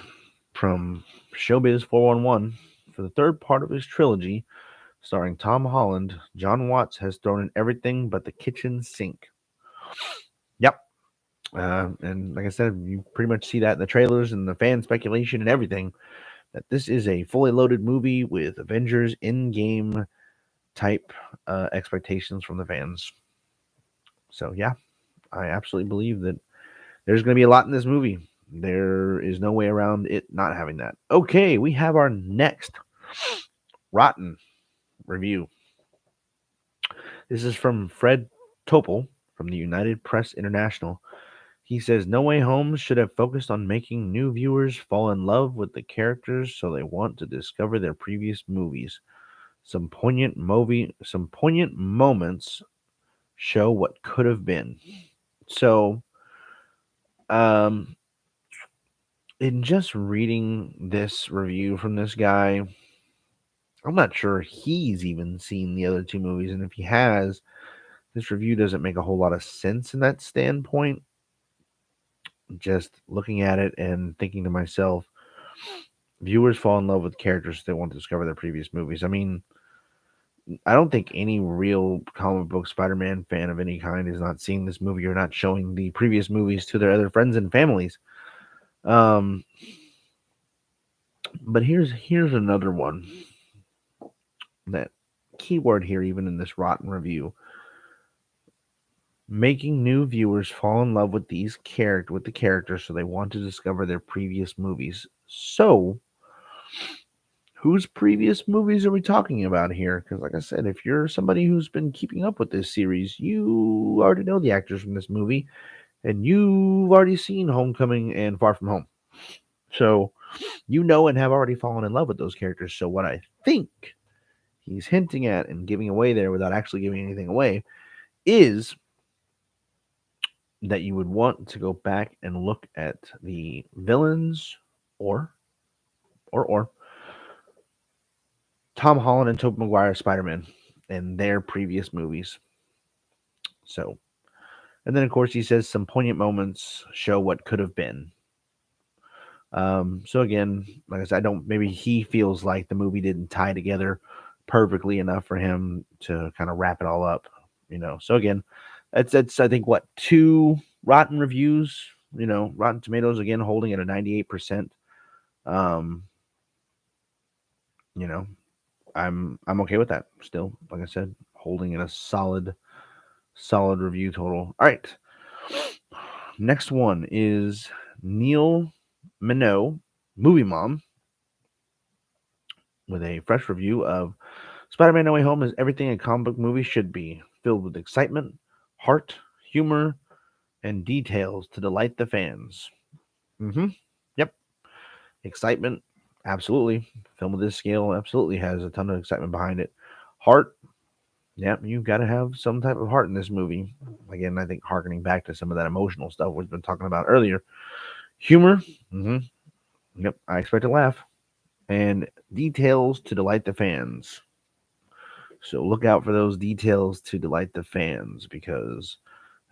from Showbiz 411 for the third part of his trilogy, starring Tom Holland. John Watts has thrown in everything but the kitchen sink. Yep. And like I said, you pretty much see that in the trailers and the fan speculation and everything, that this is a fully loaded movie with Avengers in-game type expectations from the fans. So, yeah, I absolutely believe that there's going to be a lot in this movie. There is no way around it not having that. Okay, we have our next rotten review. This is from Fred Topol from the United Press International. He says, No Way Home should have focused on making new viewers fall in love with the characters so they want to discover their previous movies. Some poignant moments show what could have been. So, in just reading this review from this guy, I'm not sure he's even seen the other two movies, and if he has, this review doesn't make a whole lot of sense in that standpoint. Just looking at it and thinking to myself, viewers fall in love with characters they want to discover their previous movies. I mean, I don't think any real comic book Spider-Man fan of any kind is not seeing this movie or not showing the previous movies to their other friends and families. But here's another one. That keyword here, even in this rotten review, making new viewers fall in love with the characters so they want to discover their previous movies. So, whose previous movies are we talking about here? Because, like I said, if you're somebody who's been keeping up with this series, you already know the actors from this movie, and you've already seen Homecoming and Far From Home. So, you know and have already fallen in love with those characters. So, what I think he's hinting at and giving away there without actually giving anything away is that you would want to go back and look at the villains or Tom Holland and Tobey Maguire Spider-Man and their previous movies. So, and then of course he says some poignant moments show what could have been. So again, like I said, maybe he feels like the movie didn't tie together perfectly enough for him to kind of wrap it all up, So again, it's I think what, 2 rotten reviews, Rotten Tomatoes again holding at a 98%. I'm okay with that still. Like I said, holding at a solid review total. All right. Next one is Neil Minot, Movie Mom, with a fresh review of Spider-Man No Way Home is everything a comic book movie should be, filled with excitement, heart, humor, and details to delight the fans. Mm-hmm. Yep. Excitement, absolutely. Film of this scale absolutely has a ton of excitement behind it. Heart, yeah, you've got to have some type of heart in this movie. Again, I think harkening back to some of that emotional stuff we've been talking about earlier. Humor, mm-hmm. Yep, I expect to laugh. And details to delight the fans. So look out for those details to delight the fans because,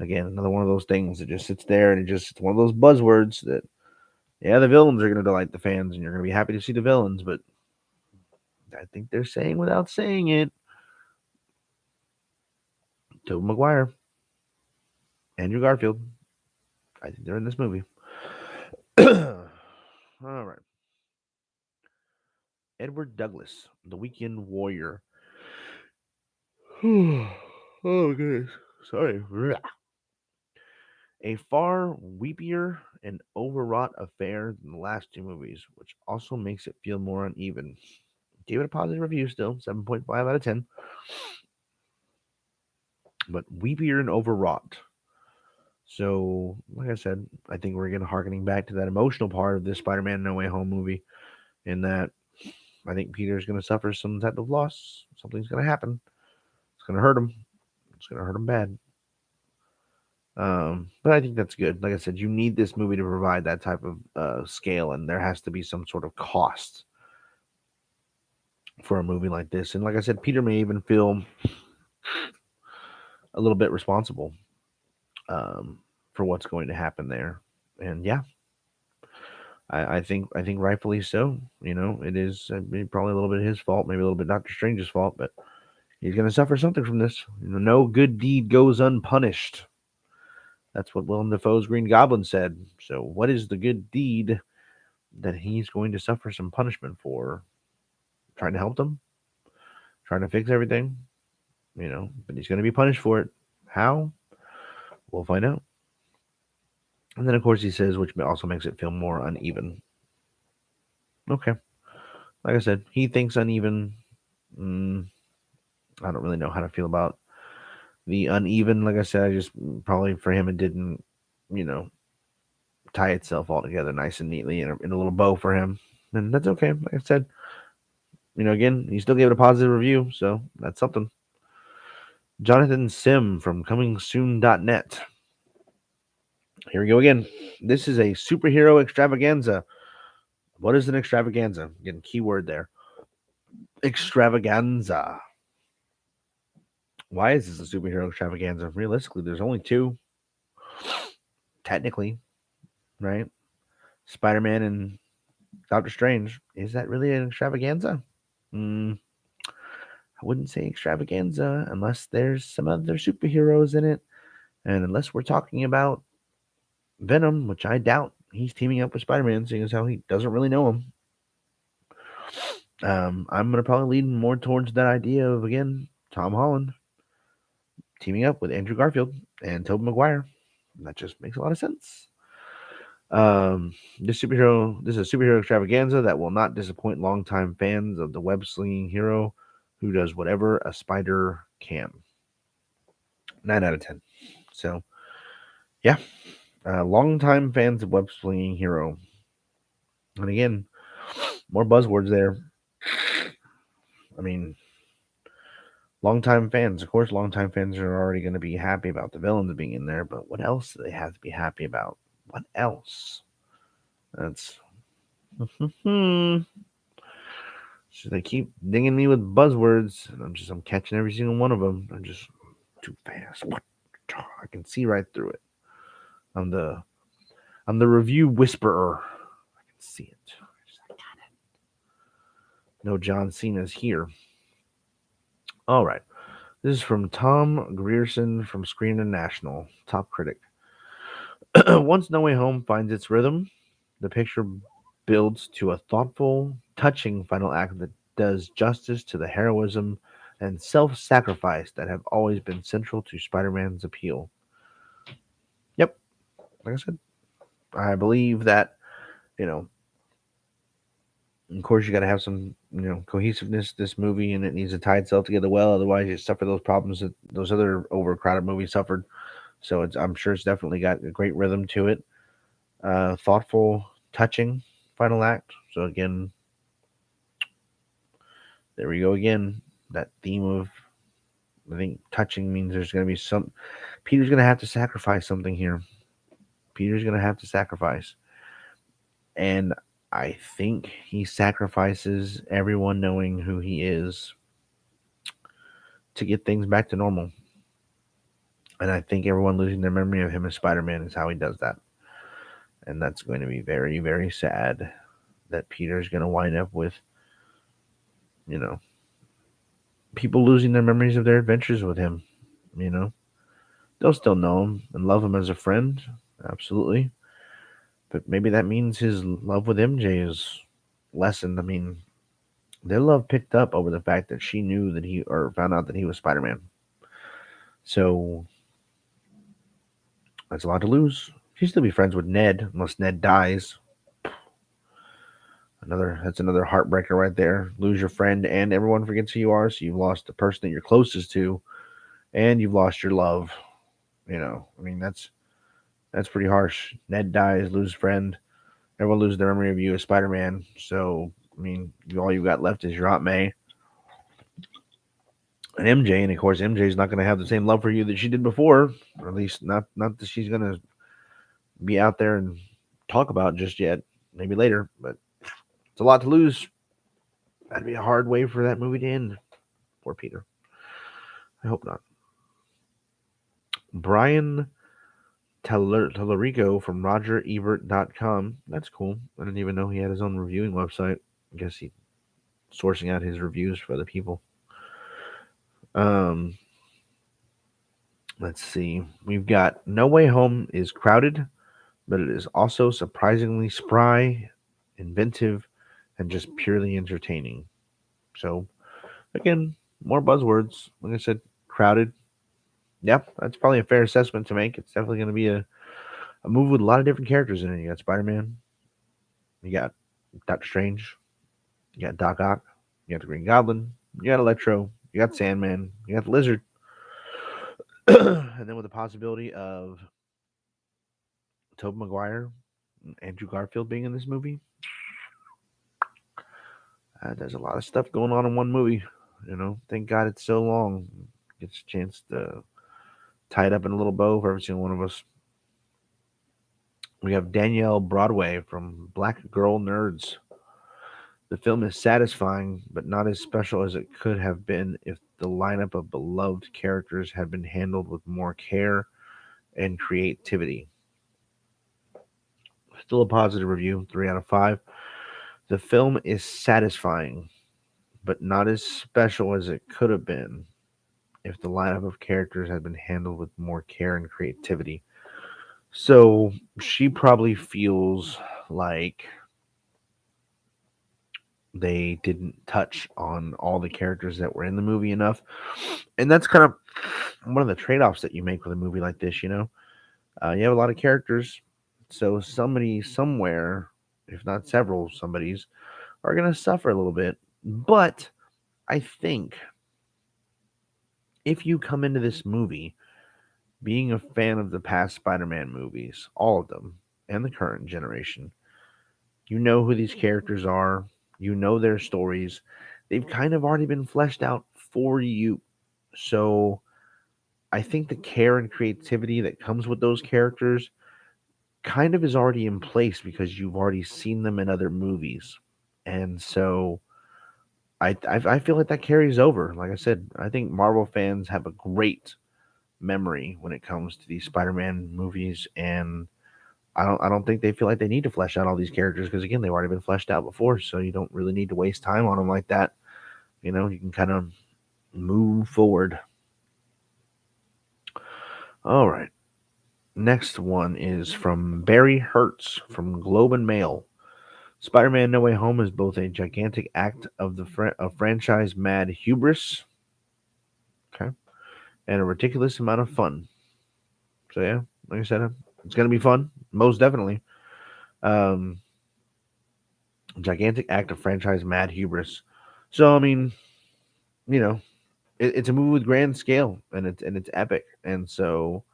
again, another one of those things that just sits there and it's one of those buzzwords that, yeah, the villains are going to delight the fans and you're going to be happy to see the villains, but I think they're saying without saying it. Tobey Maguire, Andrew Garfield, I think they're in this movie. All right. Edward Douglas, The Weekend Warrior. Oh, goodness. Sorry. A far weepier and overwrought affair than the last two movies, which also makes it feel more uneven. Gave it a positive review still, 7.5 out of 10. But weepier and overwrought. So, like I said, I think we're again harkening back to that emotional part of this Spider-Man No Way Home movie, in that I think Peter's going to suffer some type of loss. Something's going to happen. It's going to hurt him. It's going to hurt him bad. But I think that's good. Like I said, you need this movie to provide that type of scale, and there has to be some sort of cost for a movie like this. And like I said, Peter may even feel a little bit responsible um, for what's going to happen there. And yeah, I think rightfully so. You know, it is probably a little bit his fault, maybe a little bit Doctor Strange's fault, but he's going to suffer something from this. You know, no good deed goes unpunished. That's what Willem Dafoe's Green Goblin said. So, what is the good deed that he's going to suffer some punishment for? Trying to help them, trying to fix everything, you know, but he's going to be punished for it. How? We'll find out. And then, of course, he says, which also makes it feel more uneven. Okay. Like I said, he thinks uneven. Mm, I don't really know how to feel about the uneven. Like I said, I just probably for him, it didn't, you know, tie itself all together nice and neatly in a little bow for him. And that's okay. Like I said, you know, again, he still gave it a positive review. So that's something. Jonathan Sim from ComingSoon.net. Here we go again. This is a superhero extravaganza. What is an extravaganza? Again, keyword there. Extravaganza. Why is this a superhero extravaganza? Realistically, there's only two. Technically, right? Spider-Man and Doctor Strange. Is that really an extravaganza? I wouldn't say extravaganza unless there's some other superheroes in it. And unless we're talking about Venom, which I doubt he's teaming up with Spider-Man, seeing as how he doesn't really know him. I'm going to probably lean more towards that idea of, again, Tom Holland teaming up with Andrew Garfield and Tobey Maguire. That just makes a lot of sense. This is a superhero extravaganza that will not disappoint longtime fans of the web-slinging hero who does whatever a spider can. 9 out of 10. So, yeah, longtime fans of web-slinging hero. And again, more buzzwords there. I mean, longtime fans, of course, longtime fans are already going to be happy about the villains being in there, but what else do they have to be happy about? What else? That's. So they keep dinging me with buzzwords, and I'm catching every single one of them. I'm just too fast. I can see right through it. I'm the review whisperer. I can see it. I got it. No John Cena's here. All right. This is from Tom Grierson from Screen International, top critic. Once No Way Home finds its rhythm, the picture builds to a thoughtful, touching final act that does justice to the heroism and self sacrifice that have always been central to Spider Man's appeal. Yep, like I said, I believe that, you know, Of course, you got to have some, cohesiveness this movie, and it needs to tie itself together well. Otherwise, you suffer those problems that those other overcrowded movies suffered. So I'm sure it's definitely got a great rhythm to it. Thoughtful, touching final act. So again, there we go again. That theme of, I think, touching means there's going to be some. Peter's going to have to sacrifice something here. Peter's going to have to sacrifice, and I think he sacrifices everyone knowing who he is to get things back to normal. And I think everyone losing their memory of him as Spider-Man is how he does that. And that's going to be very, very sad that Peter's going to wind up with, you know, people losing their memories of their adventures with him. You know, they'll still know him and love him as a friend, absolutely. But maybe that means his love with MJ is lessened. I mean, their love picked up over the fact that she knew that he or found out that he was Spider Man. So that's a lot to lose. She'd still be friends with Ned unless Ned dies. That's another heartbreaker right there. Lose your friend and everyone forgets who you are, so you've lost the person that you're closest to, and you've lost your love. I mean that's pretty harsh. Ned dies, lose friend, everyone loses their memory of you as Spider-Man. So I mean, all you got left is your Aunt May and MJ, and of course MJ's not going to have the same love for you that she did before, or at least not that she's going to be out there and talk about just yet. Maybe later, but it's a lot to lose. That'd be a hard way for that movie to end. Poor Peter. I hope not. Brian Tallarico from RogerEbert.com. That's cool. I didn't even know he had his own reviewing website. I guess he's sourcing out his reviews for other people. Um, let's see. We've got No Way Home is crowded, but it is also surprisingly spry, inventive, and just purely entertaining. So, again, more buzzwords. Like I said, crowded. Yep, that's probably a fair assessment to make. It's definitely going to be a movie with a lot of different characters in it. You got Spider Man, you got Doctor Strange, you got Doc Ock, you got the Green Goblin, you got Electro, you got Sandman, you got the Lizard, and then with the possibility of Tobey Maguire, and Andrew Garfield being in this movie, there's a lot of stuff going on in one movie. Thank God it's so long. Gets a chance to tie it up in a little bow for every single one of us. We have Danielle Broadway from Black Girl Nerds. The film is satisfying, but not as special as it could have been if the lineup of beloved characters had been handled with more care and creativity. Still a positive review, 3 out of 5. The film is satisfying, but not as special as it could have been if the lineup of characters had been handled with more care and creativity. So she probably feels like they didn't touch on all the characters that were in the movie enough. And that's kind of one of the trade-offs that you make with a movie like this. You have a lot of characters, so somebody somewhere, if not several somebodies, are going to suffer a little bit. But I think if you come into this movie being a fan of the past Spider-Man movies, all of them, and the current generation, you know who these characters are, you know their stories, they've kind of already been fleshed out for you. So I think the care and creativity that comes with those characters kind of is already in place because you've already seen them in other movies. And so I feel like that carries over. Like I said, I think Marvel fans have a great memory when it comes to these Spider-Man movies, and I don't think they feel like they need to flesh out all these characters because again they've already been fleshed out before, so you don't really need to waste time on them like that. You can kind of move forward. All right. Next one is from Barry Hertz from Globe and Mail. Spider-Man: No Way Home is both a gigantic act of the franchise mad hubris, okay, and a ridiculous amount of fun. So yeah, like I said, it's gonna be fun, most definitely. Um, gigantic act of franchise mad hubris. So I mean, you know, it's a movie with grand scale and it's epic, and so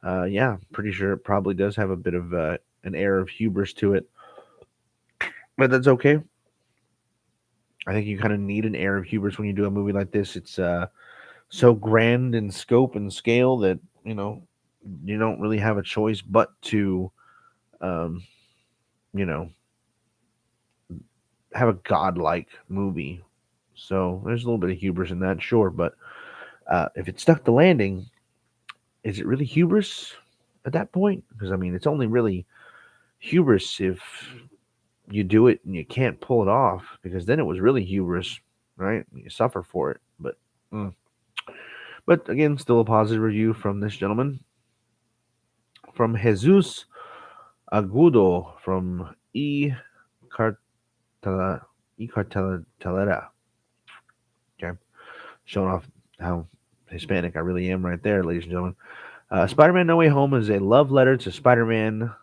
yeah, pretty sure it probably does have a bit of an air of hubris to it, but that's okay. I think you kind of need an air of hubris when you do a movie like this. It's so grand in scope and scale that you don't really have a choice but to um, you know have a godlike movie. So there's a little bit of hubris in that, sure, but if it stuck the landing, is it really hubris at that point? Because I mean, it's only really hubris if you do it and you can't pull it off, because then it was really hubris, right? You suffer for it. Mm. But again, still a positive review from this gentleman, from Jesus Agudo from Cartela, Cartelera. Okay, showing off how Hispanic I really am right there, ladies and gentlemen. Spider-Man: No Way Home is a love letter to Spider-Man,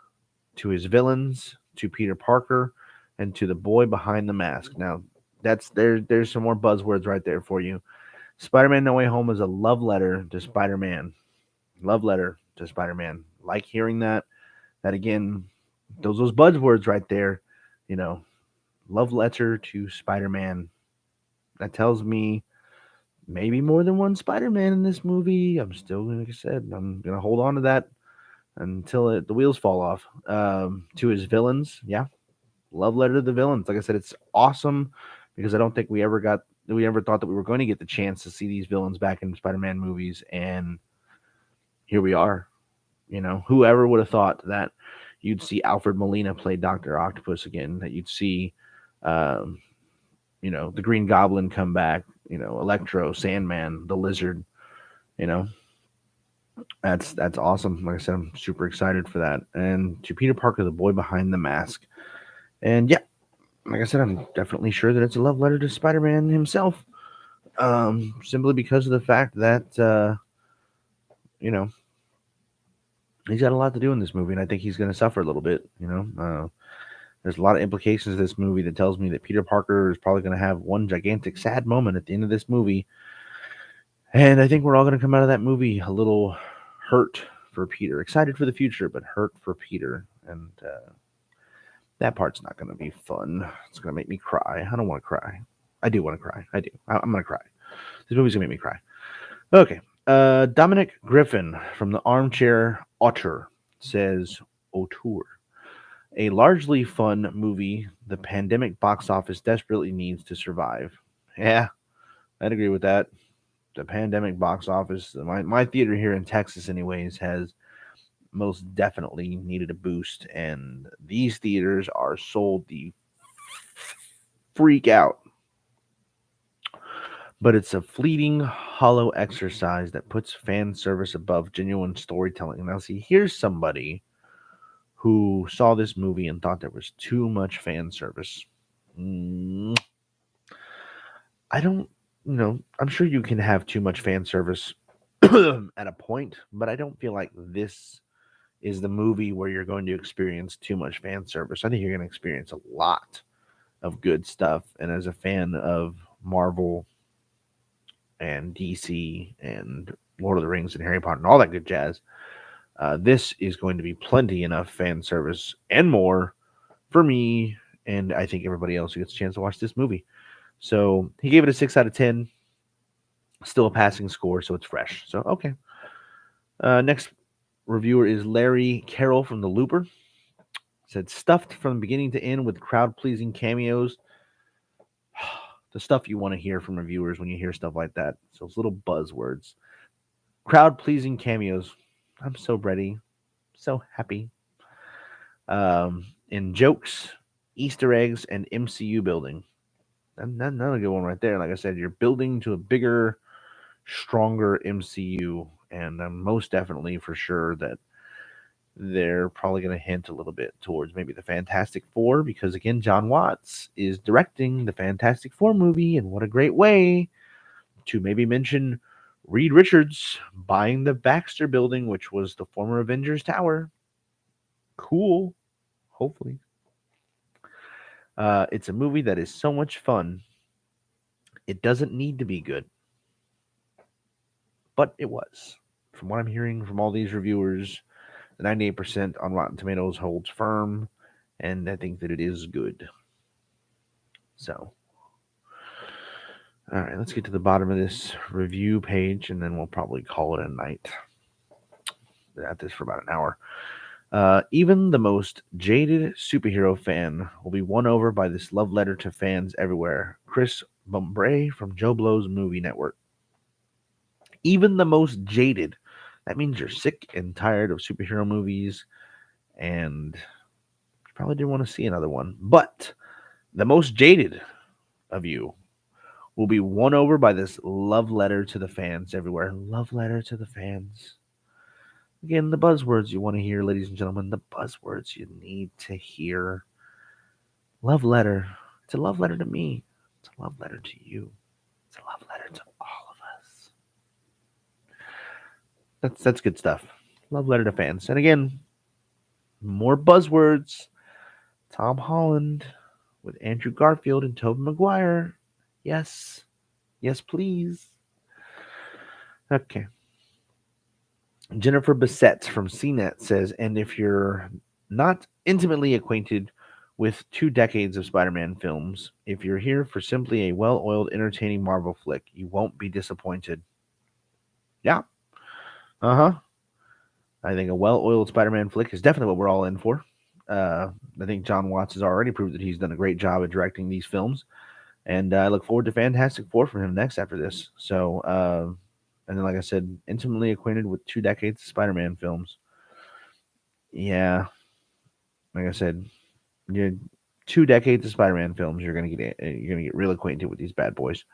to his villains, to Peter Parker, and to the boy behind the mask. Now, that's there. There's some more buzzwords right there for you. Spider-Man: No Way Home is a love letter to Spider-Man. Love letter to Spider-Man. Like hearing that. That again, those buzzwords right there. You know, love letter to Spider-Man. That tells me maybe more than one Spider-Man in this movie. I'm still, like I said, I'm gonna hold on to that until the wheels fall off. To his villains, yeah, love letter to the villains. Like I said, it's awesome because I don't think we ever thought that we were going to get the chance to see these villains back in Spider-Man movies, and here we are. Whoever would have thought that you'd see Alfred Molina play Doctor Octopus again, that you'd see, um, the Green Goblin come back, Electro, Sandman, the Lizard, you know, that's awesome. Like I said, I'm super excited for that. And to Peter Parker, the boy behind the mask, and yeah, like I said, I'm definitely sure that it's a love letter to Spider-Man himself. Simply because of the fact that you know he's got a lot to do in this movie, and I think he's going to suffer a little bit. There's a lot of implications to this movie that tells me that Peter Parker is probably going to have one gigantic sad moment at the end of this movie, and I think we're all going to come out of that movie a little hurt for Peter, excited for the future, but hurt for Peter, and that part's not going to be fun. It's going to make me cry. I don't want to cry. I do want to cry. I do. I'm going to cry. This movie's going to make me cry. Okay. Dominic Griffin from the Armchair Otter says, Auteur. A largely fun movie the pandemic box office desperately needs to survive. Yeah, I'd agree with that. The pandemic box office, my theater here in Texas, anyways, has most definitely needed a boost, and these theaters are sold the freak out. But it's a fleeting, hollow exercise that puts fan service above genuine storytelling. Now, see, here's somebody who saw this movie and thought there was too much fan service. I don't, I'm sure you can have too much fan service at a point, but I don't feel like this is the movie where you're going to experience too much fan service. I think you're going to experience a lot of good stuff. And as a fan of Marvel and DC and Lord of the Rings and Harry Potter and all that good jazz, this is going to be plenty enough fan service and more for me, and I think everybody else who gets a chance to watch this movie. So he gave it a 6 out of 10. Still a passing score, so it's fresh. So, okay. Next reviewer is Larry Carroll from The Looper. Said, stuffed from beginning to end with crowd-pleasing cameos. The stuff you want to hear from reviewers when you hear stuff like that. So those little buzzwords. Crowd-pleasing cameos. I'm so ready. So happy. In jokes, Easter eggs, and MCU building. Another good one right there. Like I said, you're building to a bigger, stronger MCU, and I'm most definitely for sure that they're probably going to hint a little bit towards maybe the Fantastic Four, because again, John Watts is directing the Fantastic Four movie, and what a great way to maybe mention Reed Richards buying the Baxter Building, which was the former Avengers Tower. Cool. Hopefully. It's a movie that is so much fun. It doesn't need to be good, but it was. From what I'm hearing from all these reviewers, the 98% on Rotten Tomatoes holds firm, and I think that it is good. So, all right, let's get to the bottom of this review page, and then we'll probably call it a night. Been at this for about an hour. Even the most jaded superhero fan will be won over by this love letter to fans everywhere. Chris Bombray from Joe Blow's Movie Network. Even the most jaded. That means you're sick and tired of superhero movies and you probably didn't want to see another one. But the most jaded of you will be won over by this love letter to the fans everywhere. Love letter to the fans. Again, the buzzwords you want to hear, ladies and gentlemen, the buzzwords you need to hear. Love letter. It's a love letter to me. It's a love letter to you. It's a love letter to all of us. That's good stuff. Love letter to fans. And again, more buzzwords. Tom Holland with Andrew Garfield and Tobey Maguire. Yes. Yes, please. Okay. Jennifer Bissett from CNET says, and if you're not intimately acquainted with 2 decades of Spider Man films, if you're here for simply a well oiled, entertaining Marvel flick, you won't be disappointed. Yeah. Uh huh. I think a well oiled Spider Man flick is definitely what we're all in for. I think John Watts has already proved that he's done a great job at directing these films. And I look forward to Fantastic Four from him next after this. So, and then, like I said, intimately acquainted with 2 decades of Spider Man films. Yeah, like I said, you're 2 decades of Spider-Man films. You're gonna get real acquainted with these bad boys,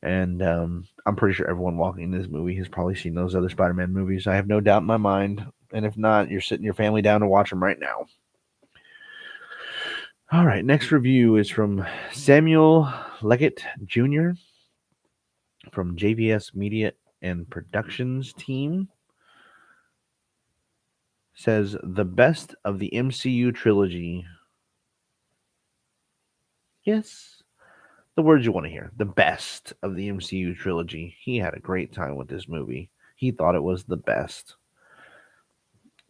and I'm pretty sure everyone walking in this movie has probably seen those other Spider-Man movies. I have no doubt in my mind. And if not, you're sitting your family down to watch them right now. All right, next review is from Samuel Leggett Jr. from JVS Media and Productions team. Says the best of the MCU trilogy. Yes, the words you want to hear. The best of the MCU trilogy. He had a great time with this movie. He thought it was the best.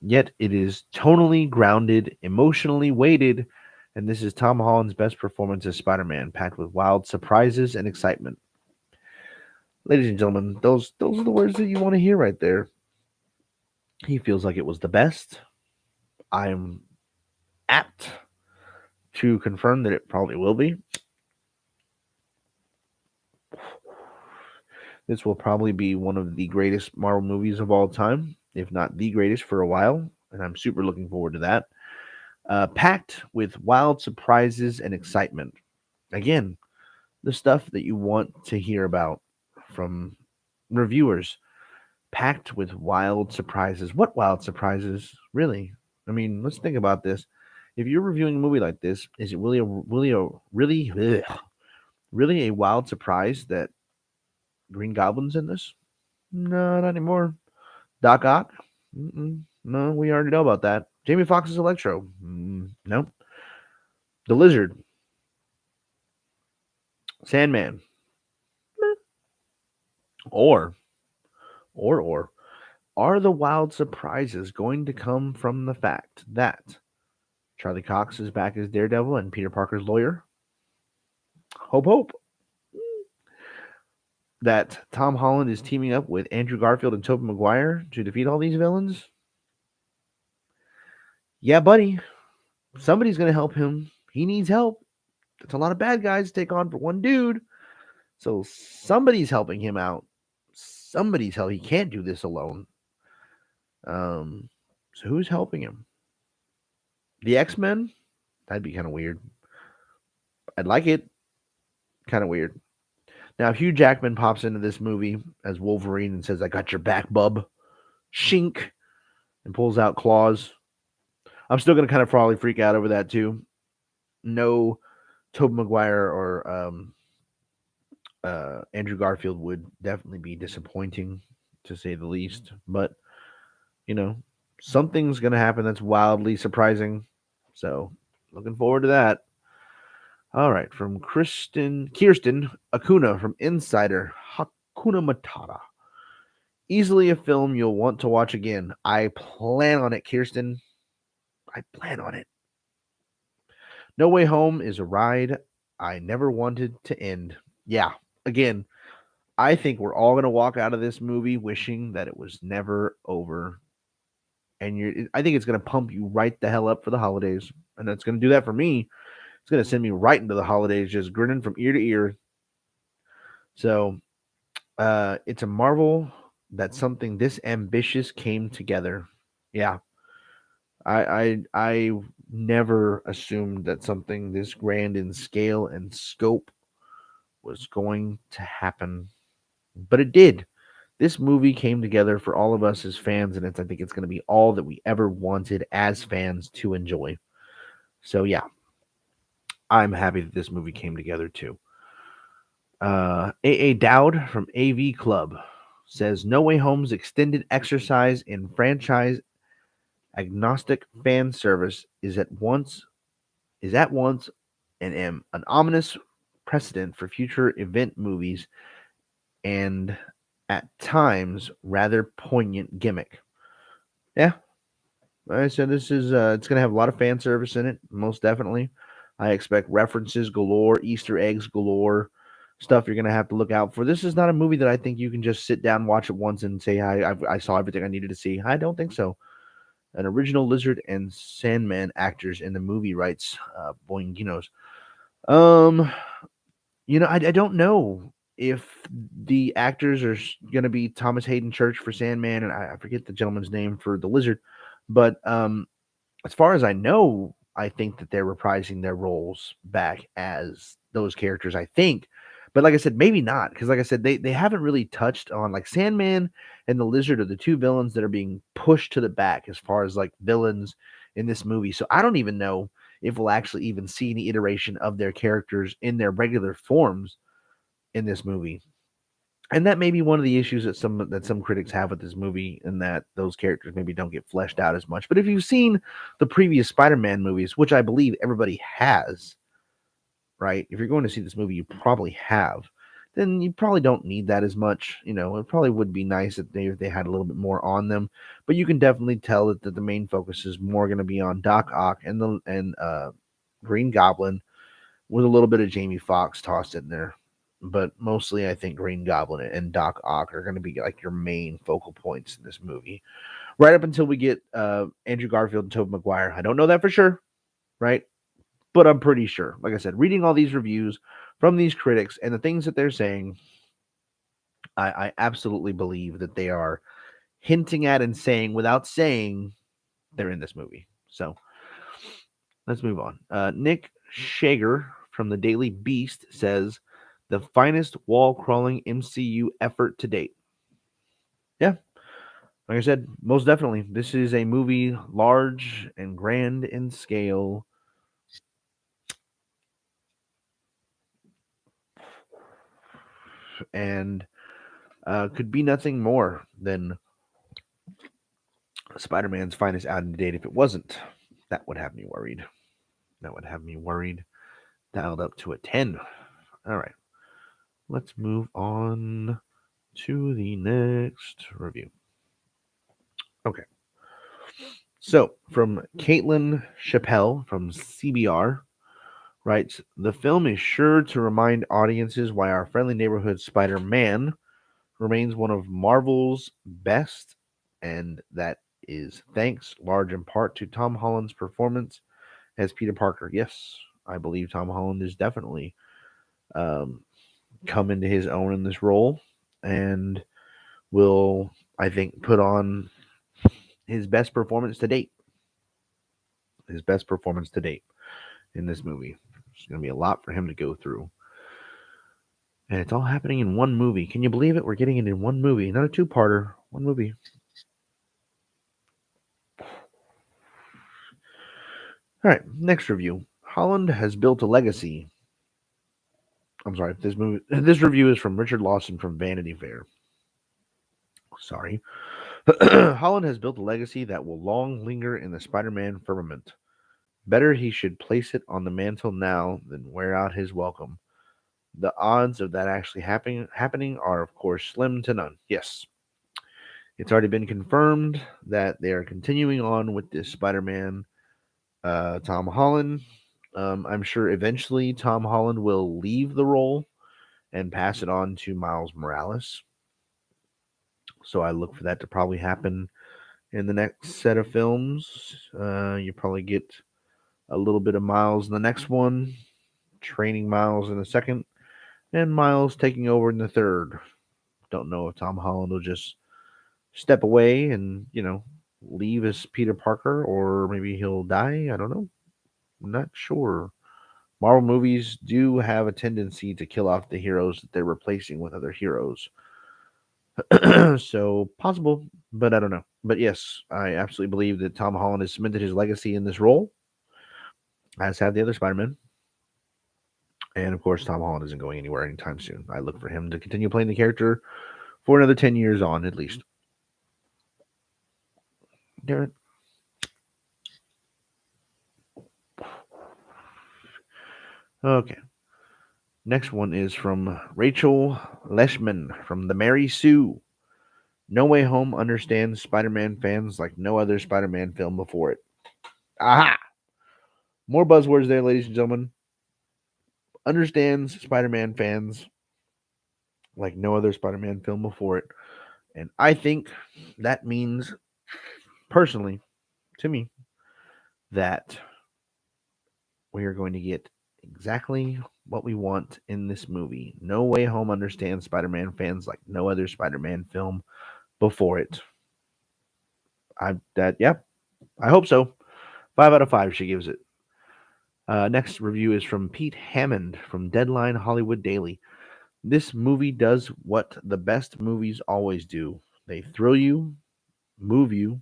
Yet it is tonally grounded, emotionally weighted, and this is Tom Holland's best performance as Spider-Man, packed with wild surprises and excitement. Ladies and gentlemen, those are the words that you want to hear right there. He feels like it was the best. I'm apt to confirm that it probably will be. This will probably be one of the greatest Marvel movies of all time, if not the greatest for a while, and I'm super looking forward to that. Packed with wild surprises and excitement. Again, the stuff that you want to hear about from reviewers. Packed with wild surprises. What wild surprises? Really? I mean, let's think about this. If you're reviewing a movie like this, is it really a wild surprise that Green Goblin's in this? No, not anymore. Doc Ock? No, we already know about that. Jamie Foxx's Electro? Nope. The Lizard? Sandman? Or, or, are the wild surprises going to come from the fact that Charlie Cox is back as Daredevil and Peter Parker's lawyer? Hope, hope. That Tom Holland is teaming up with Andrew Garfield and Tobey Maguire to defeat all these villains? Yeah, buddy. Somebody's going to help him. He needs help. That's a lot of bad guys to take on for one dude. So somebody's helping him out. Somebody's help. He can't do this alone. So who's helping him? The X-Men? That'd be kind of weird. I'd like it. Kind of weird. Now, Hugh Jackman pops into this movie as Wolverine and says, "I got your back, bub." Shink. And pulls out claws. I'm still going to kind of probably freak out over that too. No, Tobey Maguire or Andrew Garfield would definitely be disappointing, to say the least. But, you know, something's going to happen that's wildly surprising. So, looking forward to that. All right, from Kirsten Acuna from Insider, Hakuna Matata. Easily a film you'll want to watch again. I plan on it, Kirsten. I plan on it. No Way Home is a ride I never wanted to end. Yeah, again, I think we're all going to walk out of this movie wishing that it was never over. And I think it's going to pump you right the hell up for the holidays. And that's going to do that for me. It's going to send me right into the holidays, just grinning from ear to ear. So it's a marvel that something this ambitious came together. Yeah, I never assumed that something this grand in scale and scope was going to happen, but it did. This movie came together for all of us as fans, and I think it's going to be all that we ever wanted as fans to enjoy. So yeah, I'm happy that this movie came together too. A. Dowd from AV Club says No Way Home's extended exercise in franchise agnostic fan service is at once an ominous precedent for future event movies and at times rather poignant gimmick. Yeah, like I said, this is it's gonna have a lot of fan service in it, most definitely. I expect references galore, Easter eggs galore, stuff you're gonna have to look out for. This is not a movie that I think you can just sit down, watch it once, and say, I saw everything I needed to see." I don't think so. An original Lizard and Sandman actors in the movie, writes Boinginos. Um, I don't know if the actors are going to be Thomas Hayden Church for Sandman, and I forget the gentleman's name for the Lizard, but as far as I know, I think that they're reprising their roles back as those characters. I think, but like I said, maybe not, because like I said, they haven't really touched on like Sandman and the Lizard are the two villains that are being pushed to the back as far as like villains in this movie. So I don't even know if we'll actually even see any iteration of their characters in their regular forms in this movie. And that may be one of the issues that some critics have with this movie, in that those characters maybe don't get fleshed out as much. But if you've seen the previous Spider-Man movies, which I believe everybody has, right? If you're going to see this movie, you probably have. Then you probably don't need that as much. It probably would be nice if they had a little bit more on them. But you can definitely tell that the main focus is more going to be on Doc Ock and Green Goblin, with a little bit of Jamie Foxx tossed in there. But mostly, I think Green Goblin and Doc Ock are going to be like your main focal points in this movie, right up until we get Andrew Garfield and Tobey Maguire. I don't know that for sure, right? But I'm pretty sure. Like I said, reading all these reviews from these critics and the things that they're saying, I absolutely believe that they are hinting at and saying without saying they're in this movie. So let's move on. Nick Shager from the Daily Beast says, the finest wall crawling MCU effort to date. Yeah, like I said, most definitely. This is a movie large and grand in scale. And could be nothing more than Spider Man's finest out to date. If it wasn't, that would have me worried. That would have me worried. Dialed up to a 10. All right. Let's move on to the next review. Okay. So, from Caitlin Chappelle from CBR, writes, the film is sure to remind audiences why our friendly neighborhood Spider-Man remains one of Marvel's best, and that is thanks large in part to Tom Holland's performance as Peter Parker. Yes, I believe Tom Holland is definitely um, come into his own in this role, and will, I think, put on his best performance to date. His best performance to date in this movie. It's going to be a lot for him to go through. And it's all happening in one movie. Can you believe it? We're getting it in one movie, not a two-parter, one movie. All right, next review. Holland has built a legacy. I'm sorry, this review is from Richard Lawson from Vanity Fair. Sorry. Holland has built a legacy that will long linger in the Spider-Man firmament. Better he should place it on the mantle now than wear out his welcome. The odds of that actually happening are, of course, slim to none. Yes, it's already been confirmed that they are continuing on with this Spider-Man, Tom Holland. I'm sure eventually Tom Holland will leave the role and pass it on to Miles Morales. So I look for that to probably happen in the next set of films. You probably get a little bit of Miles in the next one, training Miles in the second, and Miles taking over in the third. Don't know if Tom Holland will just step away and, leave as Peter Parker, or maybe he'll die. I don't know. I'm not sure. Marvel movies do have a tendency to kill off the heroes that they're replacing with other heroes. So possible, but I don't know. But yes, I absolutely believe that Tom Holland has cemented his legacy in this role, as have the other Spider-Man. And of course, Tom Holland isn't going anywhere anytime soon. I look for him to continue playing the character for another 10 years on, at least. Darren. Okay. Next one is from Rachel Leishman from the Mary Sue. No Way Home understands Spider-Man fans like no other Spider-Man film before it. Aha! More buzzwords there, ladies and gentlemen. Understands Spider-Man fans like no other Spider-Man film before it. And I think that means, personally, to me, that we are going to get exactly what we want in this movie. No Way Home understands Spider-Man fans like no other Spider-Man film before it. I hope so. 5 out of 5 she gives it. Next review is from Pete Hammond from Deadline Hollywood Daily. This movie does what the best movies always do. They thrill you, move you,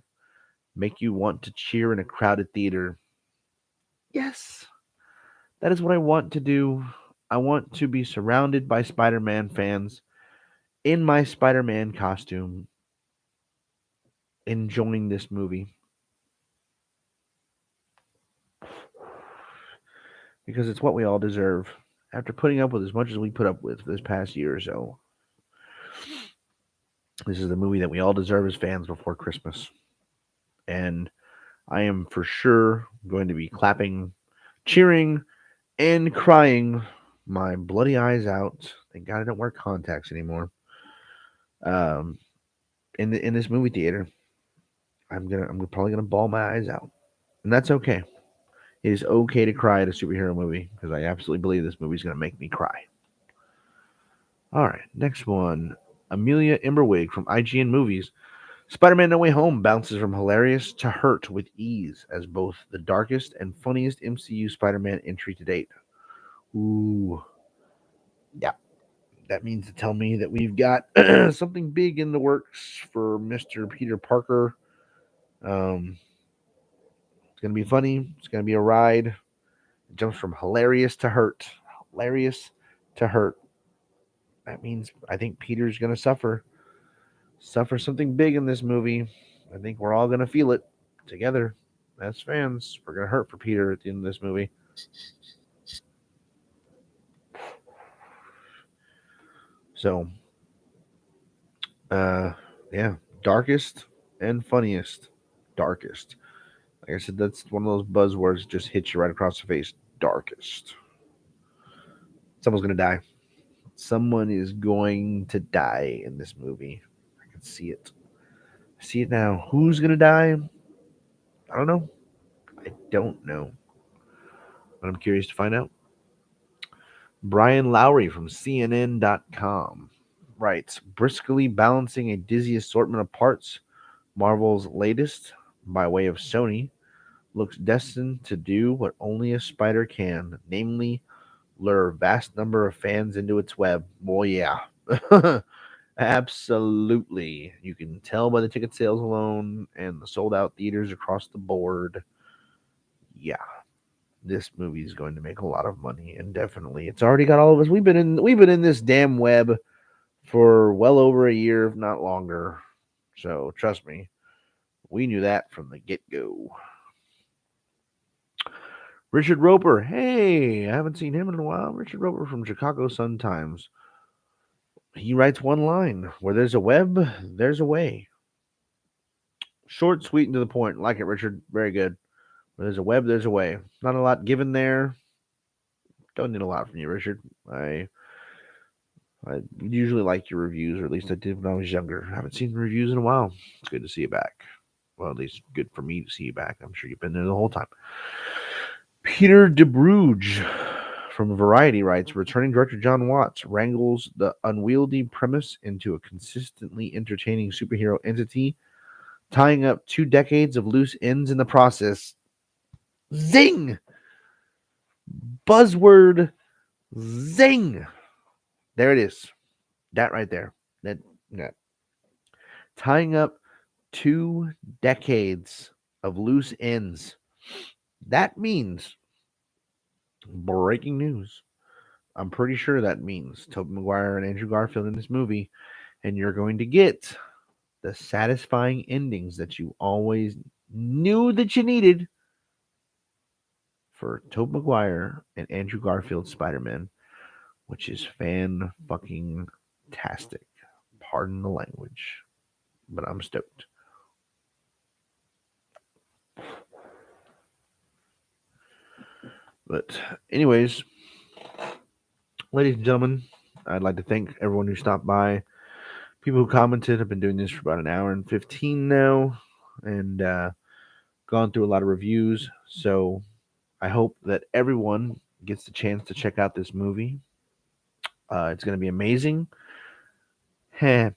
make you want to cheer in a crowded theater. Yes, that is what I want to do. I want to be surrounded by Spider Man fans in my Spider Man costume, enjoying this movie. Because it's what we all deserve. After putting up with as much as we put up with this past year or so, this is the movie that we all deserve as fans before Christmas. And I am for sure going to be clapping, cheering, and crying my bloody eyes out. Thank God I don't wear contacts anymore. Um, in this movie theater, I'm probably gonna bawl my eyes out, and that's okay. It is okay to cry at a superhero movie because I absolutely believe this movie is gonna make me cry. All right, next one. Amelia Imberwig from IGN Movies. Spider-Man No Way Home bounces from hilarious to hurt with ease as both the darkest and funniest MCU Spider-Man entry to date. Ooh, yeah, that means to tell me that we've got something big in the works for Mr. Peter Parker. Um, it's gonna be funny. It's gonna be a ride. It jumps from hilarious to hurt. Hilarious to hurt. That means I think Peter's gonna suffer something big in this movie. I think we're all gonna feel it together as fans. We're gonna hurt for Peter at the end of this movie. So, uh, yeah, darkest and funniest. Darkest. Like I said, that's one of those buzzwords that just hits you right across the face. Darkest. Someone's gonna die. Someone is going to die in this movie. I can see it. I see it now. Who's gonna die? I don't know. I don't know. But I'm curious to find out. Brian Lowry from CNN.com writes, briskly balancing a dizzy assortment of parts, Marvel's latest, by way of Sony, looks destined to do what only a spider can, namely lure a vast number of fans into its web. Boy, yeah. Absolutely. You can tell by the ticket sales alone and the sold out theaters across the board. Yeah. This movie is going to make a lot of money, and definitely it's already got all of us. We've been in this damn web for well over a year, if not longer. So trust me, we knew that from the get go. Richard Roper. Hey, I haven't seen him in a while. Richard Roper from Chicago Sun-Times. He writes one line: "Where there's a web, there's a way." Short, sweet, and to the point. Like it, Richard. Very good. Where there's a web, there's a way. Not a lot given there. Don't need a lot from you, Richard. I usually like your reviews, or at least I did when I was younger. I haven't seen reviews in a while. It's good to see you back. Well, at least good for me to see you back. I'm sure you've been there the whole time. Peter DeBruge from Variety writes, returning director John Watts wrangles the unwieldy premise into a consistently entertaining superhero entity, tying up 2 decades of loose ends in the process. Zing! Buzzword zing! There it is. That right there. That. Tying up 2 decades of loose ends. That means breaking news. I'm pretty sure that means Tobey Maguire and Andrew Garfield in this movie, and you're going to get the satisfying endings that you always knew that you needed for Tobey Maguire and Andrew Garfield Spider-Man, which is fan-fucking-tastic. Pardon the language, but I'm stoked. But anyways, ladies and gentlemen, I'd like to thank everyone who stopped by. People who commented. I've been doing this for about an hour and 15 now, and gone through a lot of reviews. So I hope that everyone gets the chance to check out this movie. It's going to be amazing. Heh,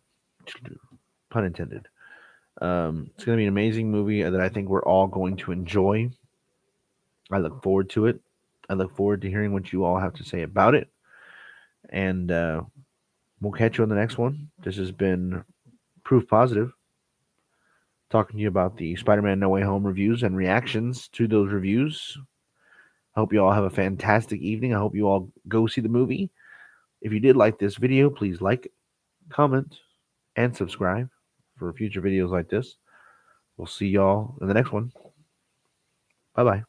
pun intended. It's going to be an amazing movie that I think we're all going to enjoy. I look forward to it. I look forward to hearing what you all have to say about it. And we'll catch you on the next one. This has been Proof Positive, talking to you about the Spider-Man No Way Home reviews and reactions to those reviews. I hope you all have a fantastic evening. I hope you all go see the movie. If you did like this video, please like, comment, and subscribe for future videos like this. We'll see y'all in the next one. Bye-bye.